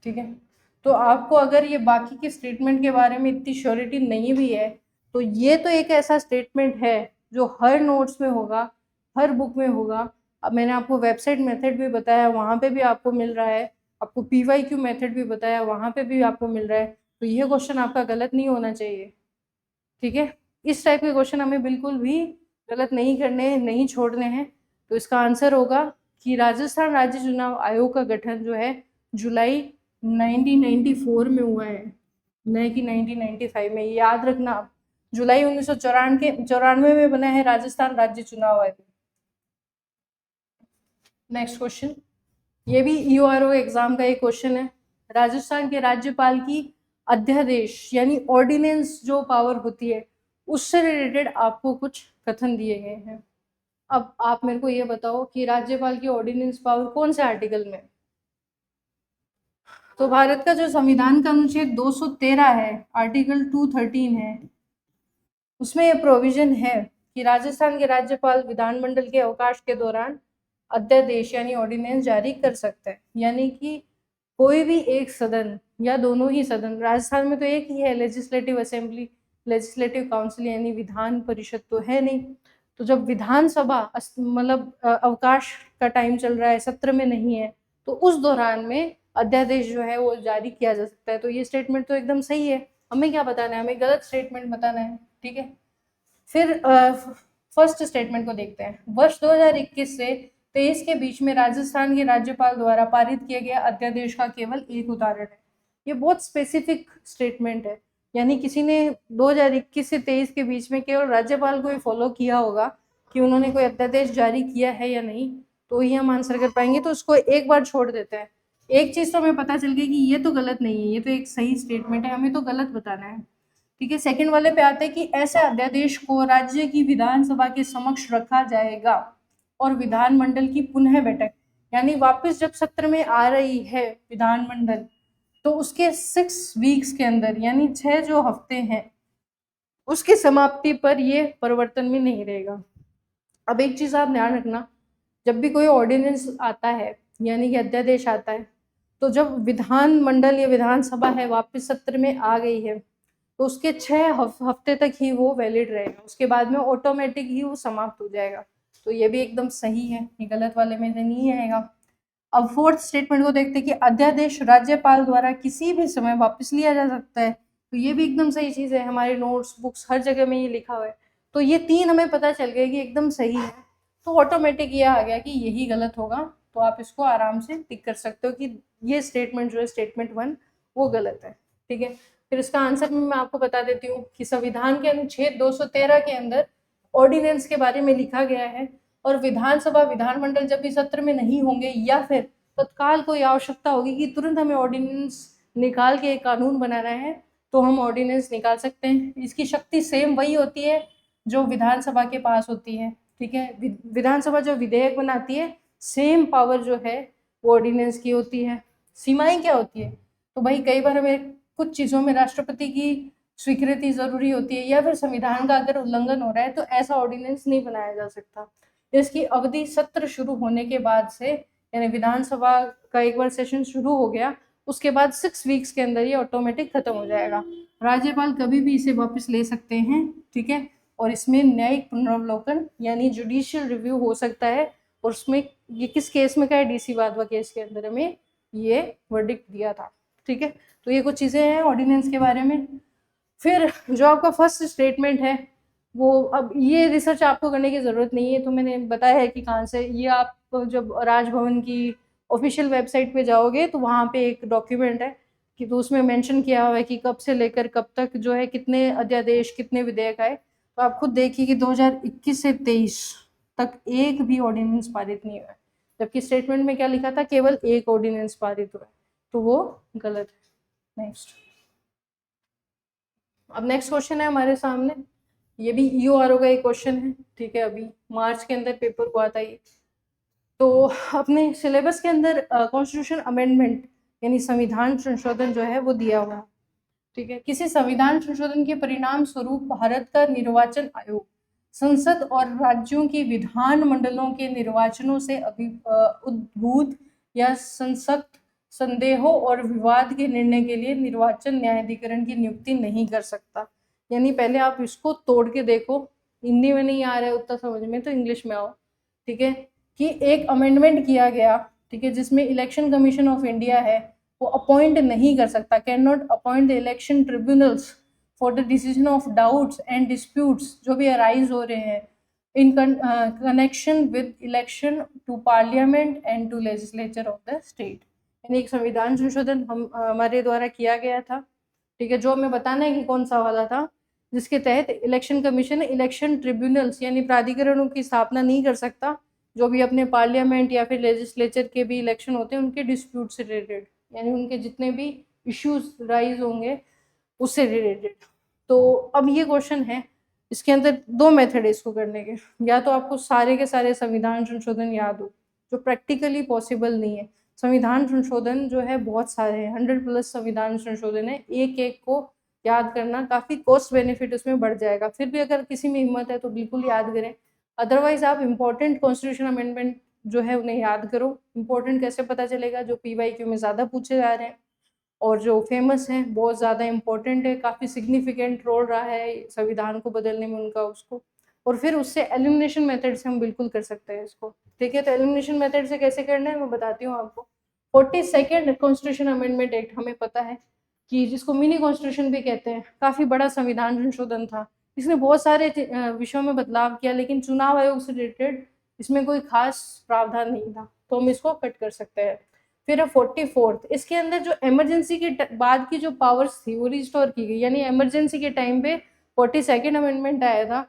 ठीक है, तो आपको अगर ये बाकी के स्टेटमेंट के बारे में इतनी श्योरिटी नहीं भी है, तो ये तो एक ऐसा स्टेटमेंट है जो हर नोट्स में होगा, हर बुक में होगा। अब मैंने आपको वेबसाइट मेथड भी बताया, वहाँ पे भी आपको मिल रहा है, आपको PYQ मेथड भी बताया, वहाँ पे भी आपको मिल रहा है। तो ये क्वेश्चन आपका गलत नहीं होना चाहिए। ठीक है, इस टाइप के क्वेश्चन हमें बिल्कुल भी गलत नहीं करने हैं, नहीं छोड़ने हैं। तो इसका आंसर होगा कि राजस्थान राज्य चुनाव आयोग का गठन जो है जुलाई 1994 में हुआ है, न कि 1995 में। याद रखना आप, जुलाई 1994 में बना है राजस्थान राज्य चुनाव आयोग। नेक्स्ट क्वेश्चन, ये भी EORO एग्जाम का एक क्वेश्चन है। राजस्थान के राज्यपाल की अध्यादेश यानी ऑर्डिनेंस जो पावर होती है, उससे रिलेटेड आपको कुछ कथन दिए गए हैं। अब आप मेरे को ये बताओ कि राज्यपाल की ऑर्डिनेंस पावर कौन से आर्टिकल में। तो भारत का जो संविधान का अनुच्छेद 213 है, आर्टिकल 213 है, उसमें ये प्रोविजन है कि राजस्थान के राज्यपाल विधानमंडल के अवकाश के दौरान अध्यादेश यानी ऑर्डिनेंस जारी कर सकते हैं। यानी कि कोई भी एक सदन या दोनों ही सदन, राजस्थान में तो एक ही है लेजिस्लेटिव असेंबली, लेजिस्लेटिव काउंसिल यानी विधान परिषद तो है नहीं। तो जब विधानसभा मतलब अवकाश का टाइम चल रहा है, सत्र में नहीं है, तो उस दौरान में अध्यादेश जो है वो जारी किया जा सकता है। तो ये स्टेटमेंट तो एकदम सही है। हमें क्या बताना है, हमें गलत स्टेटमेंट बताना है, ठीक है। फिर फर्स्ट स्टेटमेंट को देखते हैं। वर्ष 2021 से 23 के बीच में राजस्थान के राज्यपाल द्वारा पारित किए गए अध्यादेश का केवल एक उदाहरण है। ये बहुत स्पेसिफिक स्टेटमेंट है, यानी किसी ने 2021 से 23 के बीच में केवल राज्यपाल को ही फॉलो किया होगा कि उन्होंने कोई अध्यादेश जारी किया है या नहीं, तो ही हम आंसर कर पाएंगे। तो उसको एक बार छोड़ देते हैं। एक चीज तो हमें पता चल गई कि ये तो गलत नहीं है, ये तो एक सही स्टेटमेंट है, हमें तो गलत बताना है, ठीक है। सेकंड वाले पे आते हैं कि ऐसे अध्यादेश को राज्य की विधानसभा के समक्ष रखा जाएगा और विधानमंडल की पुनः बैठक, यानी वापस जब सत्र में आ रही है विधानमंडल, तो उसके 6 वीक्स के अंदर, यानी 6 जो हफ्ते हैं, उसकी समाप्ति पर ये परिवर्तन में नहीं रहेगा। अब एक चीज आप ध्यान रखना, जब भी कोई ऑर्डिनेंस आता है यानी कि अध्यादेश आता है, तो जब विधानमंडल या विधानसभा है वापस सत्र में आ गई है, तो उसके 6 हफ्ते तक ही वो वैलिड रहेगा, उसके बाद में ऑटोमेटिक ही वो समाप्त हो जाएगा। तो ये भी एकदम सही है, ये गलत वाले में से नहीं आएगा। अब फोर्थ स्टेटमेंट को देखते हैं कि अध्यादेश राज्यपाल द्वारा किसी भी समय वापस लिया जा सकता है। तो ये भी एकदम सही चीज़ है, हमारे नोट्स बुक्स हर जगह में ये लिखा हुआ है। तो ये 3 हमें पता चल गया कि एकदम सही है, तो ऑटोमेटिक ये आ गया कि यही गलत होगा। तो आप इसको आराम से टिक कर सकते हो कि ये स्टेटमेंट जो है स्टेटमेंट 1 वो गलत है, ठीक है। फिर इसका आंसर में मैं आपको बता देती हूँ कि संविधान के अनुच्छेद 213 के अंदर ऑर्डिनेंस के बारे में लिखा गया है, और विधानसभा विधानमंडल जब भी सत्र में नहीं होंगे या फिर तत्काल कोई आवश्यकता होगी कि तुरंत हमें ऑर्डिनेंस निकाल के एक कानून बनाना है, तो हम ऑर्डिनेंस निकाल सकते हैं। इसकी शक्ति सेम वही होती है जो विधानसभा के पास होती है, ठीक है। विधानसभा जो विधेयक बनाती है, सेम पावर जो है वो ऑर्डिनेंस की होती है। सीमाएं क्या होती है, तो भाई कई बार हमें कुछ चीज़ों में राष्ट्रपति की स्वीकृति जरूरी होती है, या फिर संविधान का अगर उल्लंघन हो रहा है तो ऐसा ऑर्डिनेंस नहीं बनाया जा सकता। इसकी अवधि सत्र शुरू होने के बाद से, यानी विधानसभा का एक बार सेशन शुरू हो गया, उसके बाद 6 वीक्स के अंदर ये ऑटोमेटिक खत्म हो जाएगा। राज्यपाल कभी भी इसे वापस ले सकते हैं, ठीक है। और इसमें न्यायिक पुनरावलोकन यानी जुडिशियल रिव्यू हो सकता है, और उसमें ये किस केस में का है, डीसी वाधवा केस के अंदर हमें ये वर्डिक्ट दिया था, ठीक है। तो ये कुछ चीज़ें हैं ऑर्डिनेंस के बारे में। फिर जो आपका फर्स्ट स्टेटमेंट है वो, अब ये रिसर्च आपको करने की ज़रूरत नहीं है, तो मैंने बताया है कि कहाँ से। ये आप जब राजभवन की ऑफिशियल वेबसाइट पे जाओगे तो वहाँ पे एक डॉक्यूमेंट है कि, तो उसमें मेंशन किया हुआ है कि कब से लेकर कब तक जो है कितने अध्यादेश कितने विधेयक आए। तो आप खुद देखिए कि 2021 से 23 तक एक भी ऑर्डिनेंस पारित नहीं हुआ है, जबकि स्टेटमेंट में क्या लिखा था, केवल एक ऑर्डिनेंस पारित हुआ है, तो वो गलत है। नेक्स्ट, अब नेक्स्ट क्वेश्चन है हमारे सामने, ये भी ईओआरओ का एक क्वेश्चन है, ठीक है। अभी मार्च के अंदर पेपर को आता है। तो अपने सिलेबस के अंदर कॉन्स्टिट्यूशन अमेंडमेंट यानी संविधान संशोधन जो है वो दिया हुआ है, ठीक है। किसी संविधान संशोधन के परिणाम स्वरूप भारत का निर्वाचन आयोग संसद और राज्यों की विधान मंडलों के निर्वाचनों से उद्भूत या संसक्त संदेहों और विवाद के निर्णय के लिए निर्वाचन न्यायाधिकरण की नियुक्ति नहीं कर सकता। यानी पहले आप इसको तोड़ के देखो, हिंदी में नहीं आ रहा है उतना समझ में तो इंग्लिश में आओ, ठीक है। कि एक अमेंडमेंट किया गया, ठीक है, जिसमें इलेक्शन कमीशन ऑफ इंडिया है वो अपॉइंट नहीं कर सकता, cannot appoint the election tribunals for the decision of doubts and disputes जो भी अराइज हो रहे हैं in connection with election to parliament and to legislature of the state. यानी एक संविधान संशोधन हमारे द्वारा किया गया था, ठीक है, जो हमें बताना है कि कौन सा वाला था, जिसके तहत इलेक्शन कमीशन इलेक्शन ट्रिब्यूनल्स यानी प्राधिकरणों की स्थापना नहीं कर सकता जो भी अपने पार्लियामेंट या फिर लेजिस्लेचर के भी इलेक्शन होते हैं उनके डिस्प्यूट से रिलेटेड, यानी उनके जितने भी इश्यूज राइज होंगे उससे रिलेटेड। तो अब ये क्वेश्चन है, इसके अंदर 2 मेथड है इसको करने के, या तो आपको सारे के सारे संविधान संशोधन याद हो, जो प्रैक्टिकली पॉसिबल नहीं है। संविधान संशोधन जो है बहुत सारे हैं, 100+ संविधान संशोधन है, एक एक को याद करना, काफ़ी कॉस्ट बेनिफिट उसमें बढ़ जाएगा। फिर भी अगर किसी में हिम्मत है तो बिल्कुल याद करें, अदरवाइज आप इम्पोर्टेंट कॉन्स्टिट्यूशन अमेंडमेंट जो है उन्हें याद करो। इम्पोर्टेंट कैसे पता चलेगा? जो PYQ में ज़्यादा पूछे जा रहे हैं और जो फेमस हैं, बहुत ज़्यादा इम्पोर्टेंट है, काफ़ी सिग्निफिकेंट रोल रहा है संविधान को बदलने में उनका, उसको। और फिर उससे एलिमिनेशन मेथड से हम बिल्कुल कर सकते हैं इसको। ठीक है, तो एलिमिनेशन मेथड से कैसे करना है मैं बताती हूँ आपको। 42nd कॉन्स्टिट्यूशन अमेंडमेंट एक्ट हमें पता है कि जिसको मिनी कॉन्स्टिट्यूशन भी कहते हैं, काफ़ी बड़ा संविधान संशोधन था। इसने बहुत सारे विषयों में बदलाव किया, लेकिन चुनाव आयोग से रिलेटेड इसमें कोई खास प्रावधान नहीं था, तो हम इसको कट कर सकते हैं। फिर है 44th, इसके अंदर जो इमरजेंसी के बाद की जो पावर्स थी वो रिस्टोर की गई, यानी इमरजेंसी के टाइम पे 42nd अमेंडमेंट आया था,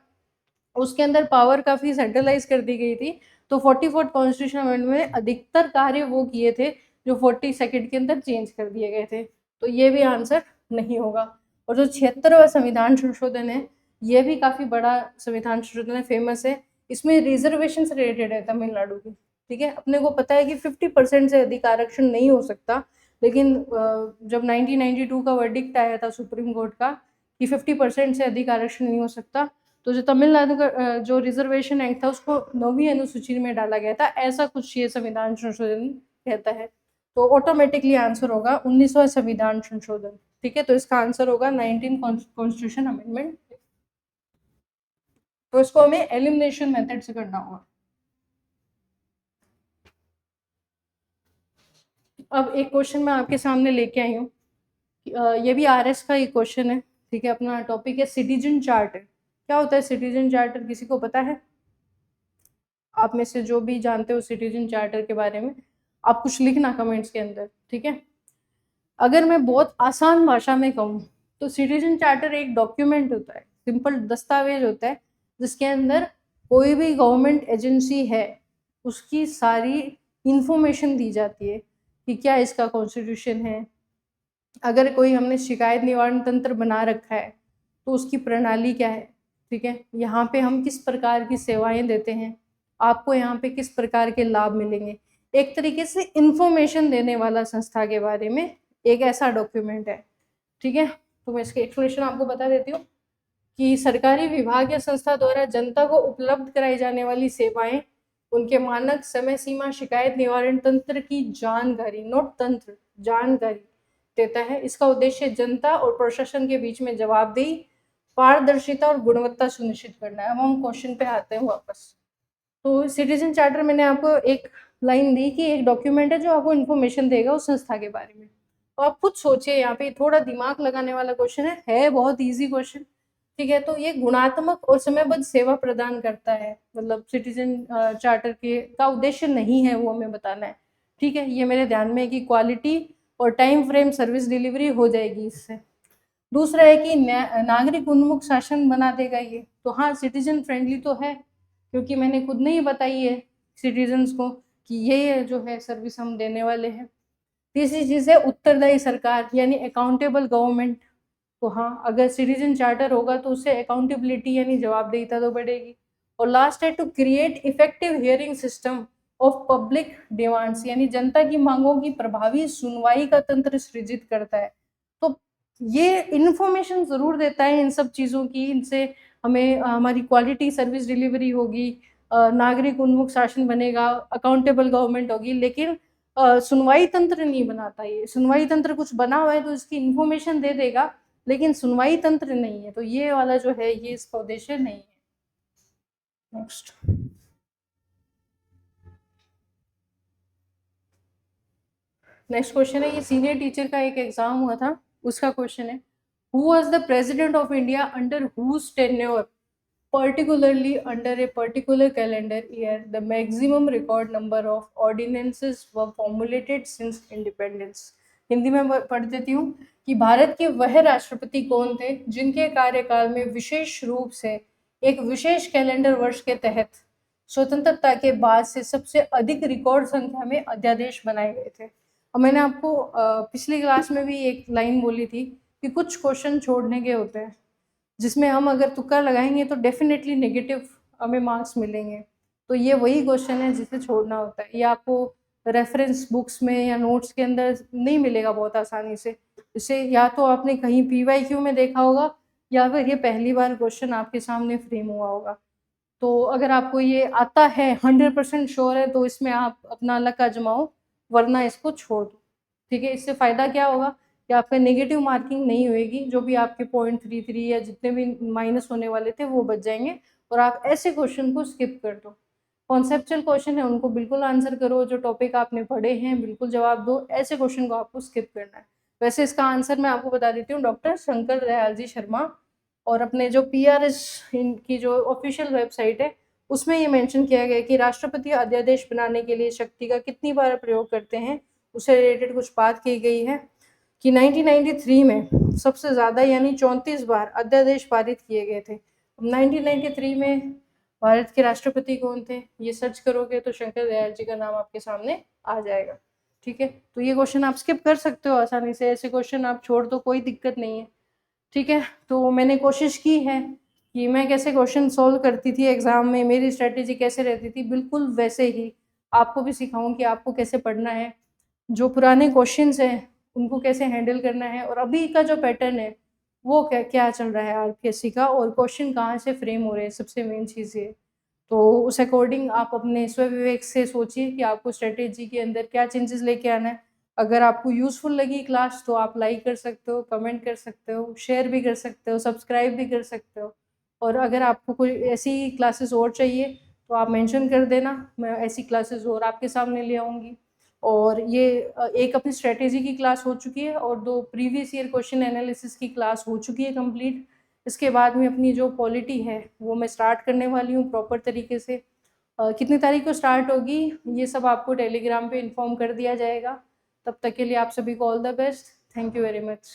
उसके अंदर पावर काफ़ी सेंट्रलाइज कर दी गई थी। तो 44th कॉन्स्टिट्यूशन अमेंडमेंट में अधिकतर कार्य वो किए थे जो 42nd के अंदर चेंज कर दिए गए थे, तो ये भी आंसर नहीं होगा। और जो 76वां संविधान संशोधन है, ये भी काफ़ी बड़ा संविधान संशोधन है, फेमस है। इसमें रिजर्वेशन से रिलेटेड है तमिलनाडु की। ठीक है, अपने को पता है कि 50% से अधिक आरक्षण नहीं हो सकता, लेकिन जब 1992 का वर्डिक्ट आया था सुप्रीम कोर्ट का कि 50% से अधिक आरक्षण नहीं हो सकता, तो जो तमिलनाडु का जो रिजर्वेशन एक्ट था उसको 9वीं अनुसूची में डाला गया था, ऐसा कुछ ये संविधान संशोधन कहता है। तो ऑटोमेटिकली आंसर होगा 19वां संविधान संशोधन। ठीक है, तो इसका आंसर होगा 19 कॉन्स्टिट्यूशन अमेंडमेंट। तो इसको हमें एलिमिनेशन मेथड से करना होगा। अब एक क्वेश्चन मैं आपके सामने लेके आई हूँ, ये भी RS का ही क्वेश्चन है। ठीक है, अपना टॉपिक है सिटीजन चार्टर। क्या होता है सिटीजन चार्टर, किसी को पता है? आप में से जो भी जानते हो सिटीजन चार्टर के बारे में, आप कुछ लिखना कमेंट्स के अंदर। ठीक है, अगर मैं बहुत आसान भाषा में कहूँ तो सिटीजन चार्टर एक डॉक्यूमेंट होता है, सिंपल दस्तावेज होता है, जिसके अंदर कोई भी गवर्नमेंट एजेंसी है उसकी सारी इंफॉर्मेशन दी जाती है कि क्या इसका कॉन्स्टिट्यूशन है, अगर कोई हमने शिकायत निवारण तंत्र बना रखा है तो उसकी प्रणाली क्या है। ठीक है, यहाँ पे हम किस प्रकार की सेवाएं देते हैं, आपको यहाँ पे किस प्रकार के लाभ मिलेंगे, एक तरीके से इंफॉर्मेशन देने वाला संस्था के बारे में एक ऐसा डॉक्यूमेंट है। ठीक है, तो मैं इसके एक्सप्लेनेशन आपको बता देती हूँ कि सरकारी विभाग या संस्था द्वारा जनता को उपलब्ध कराई जाने वाली सेवाएं, उनके मानक, समय सीमा, शिकायत निवारण तंत्र की जानकारी, नोट तंत्र, जानकारी देता है। इसका उद्देश्य जनता और प्रशासन के बीच में जवाबदेही, पारदर्शिता और गुणवत्ता सुनिश्चित करना है। अब हम क्वेश्चन पे आते हैं वापस। तो सिटीजन चार्टर मैंने आपको एक लाइन दी कि एक डॉक्यूमेंट है जो आपको इन्फॉर्मेशन देगा उस संस्था के बारे में। तो आप खुद सोचिए, यहाँ पे थोड़ा दिमाग लगाने वाला क्वेश्चन है बहुत इजी क्वेश्चन। ठीक है, तो ये गुणात्मक और समयबद्ध सेवा प्रदान करता है, मतलब सिटीजन चार्टर के का उद्देश्य नहीं है वो हमें बताना है। ठीक है, ये मेरे ध्यान में है कि क्वालिटी और टाइम फ्रेम सर्विस डिलीवरी हो जाएगी इससे। दूसरा है कि नागरिक उन्मुख शासन बना देगा ये, तो हाँ सिटीजन फ्रेंडली तो है, क्योंकि मैंने खुद ने ही बताई है सिटीजन्स को कि ये जो है सर्विस हम देने वाले हैं। तीसरी चीज़ है उत्तरदायी सरकार, यानी अकाउंटेबल गवर्नमेंट। तो हाँ, अगर सिटीजन चार्टर होगा तो उससे अकाउंटेबिलिटी यानी जवाबदेहिता तो बढ़ेगी। और लास्ट है to create effective hearing system of public demands, यानी जनता की मांगों की प्रभावी सुनवाई का तंत्र सृजित करता है। तो ये इन्फॉर्मेशन ज़रूर देता है इन सब चीज़ों की, इनसे हमें हमारी क्वालिटी सर्विस डिलीवरी होगी, नागरिक उन्मुख शासन बनेगा, अकाउंटेबल गवर्नमेंट होगी, लेकिन सुनवाई तंत्र नहीं बनाता। ये सुनवाई तंत्र कुछ बना हुआ है तो इसकी इन्फॉर्मेशन दे देगा, लेकिन सुनवाई तंत्र नहीं है, तो ये वाला जो है ये इसका उद्देश्य नहीं है। नेक्स्ट क्वेश्चन है, ये सीनियर टीचर का एक एग्जाम हुआ था, उसका क्वेश्चन है, who was the president of India under whose tenure particularly under a particular calendar year the maximum record number of ordinances were formulated since independence। Hindi में पढ़ देती हूँ कि भारत के वह राष्ट्रपति कौन थे जिनके कार्यकाल में विशेष रूप से एक विशेष कैलेंडर वर्ष के तहत स्वतंत्रता के बाद से सबसे अधिक रिकॉर्ड संख्या में अध्यादेश बनाए गए थे। और मैंने आपको पिछली क्लास में भी एक लाइन बोली थी कि कुछ क्वेश्चन छोड़ने के होते हैं, जिसमें हम अगर तुक्का लगाएंगे तो डेफिनेटली नेगेटिव हमें मार्क्स मिलेंगे। तो ये वही क्वेश्चन है जिसे छोड़ना होता है। ये आपको रेफरेंस बुक्स में या नोट्स के अंदर नहीं मिलेगा बहुत आसानी से, इसे या तो आपने कहीं PYQ में देखा होगा या फिर ये पहली बार क्वेश्चन आपके सामने फ्रेम हुआ होगा। तो अगर आपको ये आता है, 100% श्योर है, तो इसमें आप अपना लक आजमाओ, वरना इसको छोड़ दो। ठीक है? इससे फ़ायदा क्या होगा कि आपका नेगेटिव मार्किंग नहीं होएगी, जो भी आपके 0.33 या जितने भी माइनस होने वाले थे वो बच जाएँगे और आप ऐसे क्वेश्चन को स्किप कर दो। कॉन्सेप्चुअल क्वेश्चन है उनको बिल्कुल आंसर करो, जो टॉपिक आपने पढ़े हैं बिल्कुल जवाब दो, ऐसे क्वेश्चन को आपको स्किप करना है। वैसे इसका आंसर मैं आपको बता देती हूँ, डॉक्टर शंकर दयाल जी शर्मा, और अपने जो PRS इनकी जो ऑफिशियल वेबसाइट है, उसमें ये मेंशन किया गया है कि राष्ट्रपति अध्यादेश बनाने के लिए शक्ति का कितनी बार प्रयोग करते हैं, उससे रिलेटेड कुछ बात की गई है कि 1993 में सबसे ज़्यादा यानी 34 बार अध्यादेश पारित किए गए थे। 1993 में भारत के राष्ट्रपति कौन थे, ये सर्च करोगे तो शंकर दयाल जी का नाम आपके सामने आ जाएगा। ठीक है, तो ये क्वेश्चन आप स्किप कर सकते हो आसानी से, ऐसे क्वेश्चन आप छोड़ दो, कोई दिक्कत नहीं है। ठीक है, तो मैंने कोशिश की है कि मैं कैसे क्वेश्चन सॉल्व करती थी एग्ज़ाम में, मेरी स्ट्रैटेजी कैसे रहती थी, बिल्कुल वैसे ही आपको भी सिखाऊँ कि आपको कैसे पढ़ना है, जो पुराने क्वेश्चंस हैं उनको कैसे हैंडल करना है, और अभी का जो पैटर्न है वो क्या क्या चल रहा है RPSC का, और क्वेश्चन कहाँ से फ्रेम हो रहे हैं, सबसे मेन चीज़ ये। तो उस अकॉर्डिंग आप अपने स्वविवेक से सोचिए कि आपको स्ट्रैटेजी के अंदर क्या चेंजेस लेके आना है। अगर आपको यूज़फुल लगी क्लास तो आप लाइक कर सकते हो, कमेंट कर सकते हो, शेयर भी कर सकते हो, सब्सक्राइब भी कर सकते हो। और अगर आपको कोई ऐसी क्लासेस और चाहिए तो आप मेंशन कर देना, मैं ऐसी क्लासेस और आपके सामने ले आऊँगी। और ये एक अपनी स्ट्रैटेजी की क्लास हो चुकी है और 2 प्रीवियस ईयर क्वेश्चन एनालिसिस की क्लास हो चुकी है कंप्लीट। इसके बाद में अपनी जो पॉलिटी है वो मैं स्टार्ट करने वाली हूँ प्रॉपर तरीके से। कितनी तारीख को स्टार्ट होगी ये सब आपको टेलीग्राम पे इन्फॉर्म कर दिया जाएगा। तब तक के लिए आप सभी को all the best. Thank you very much.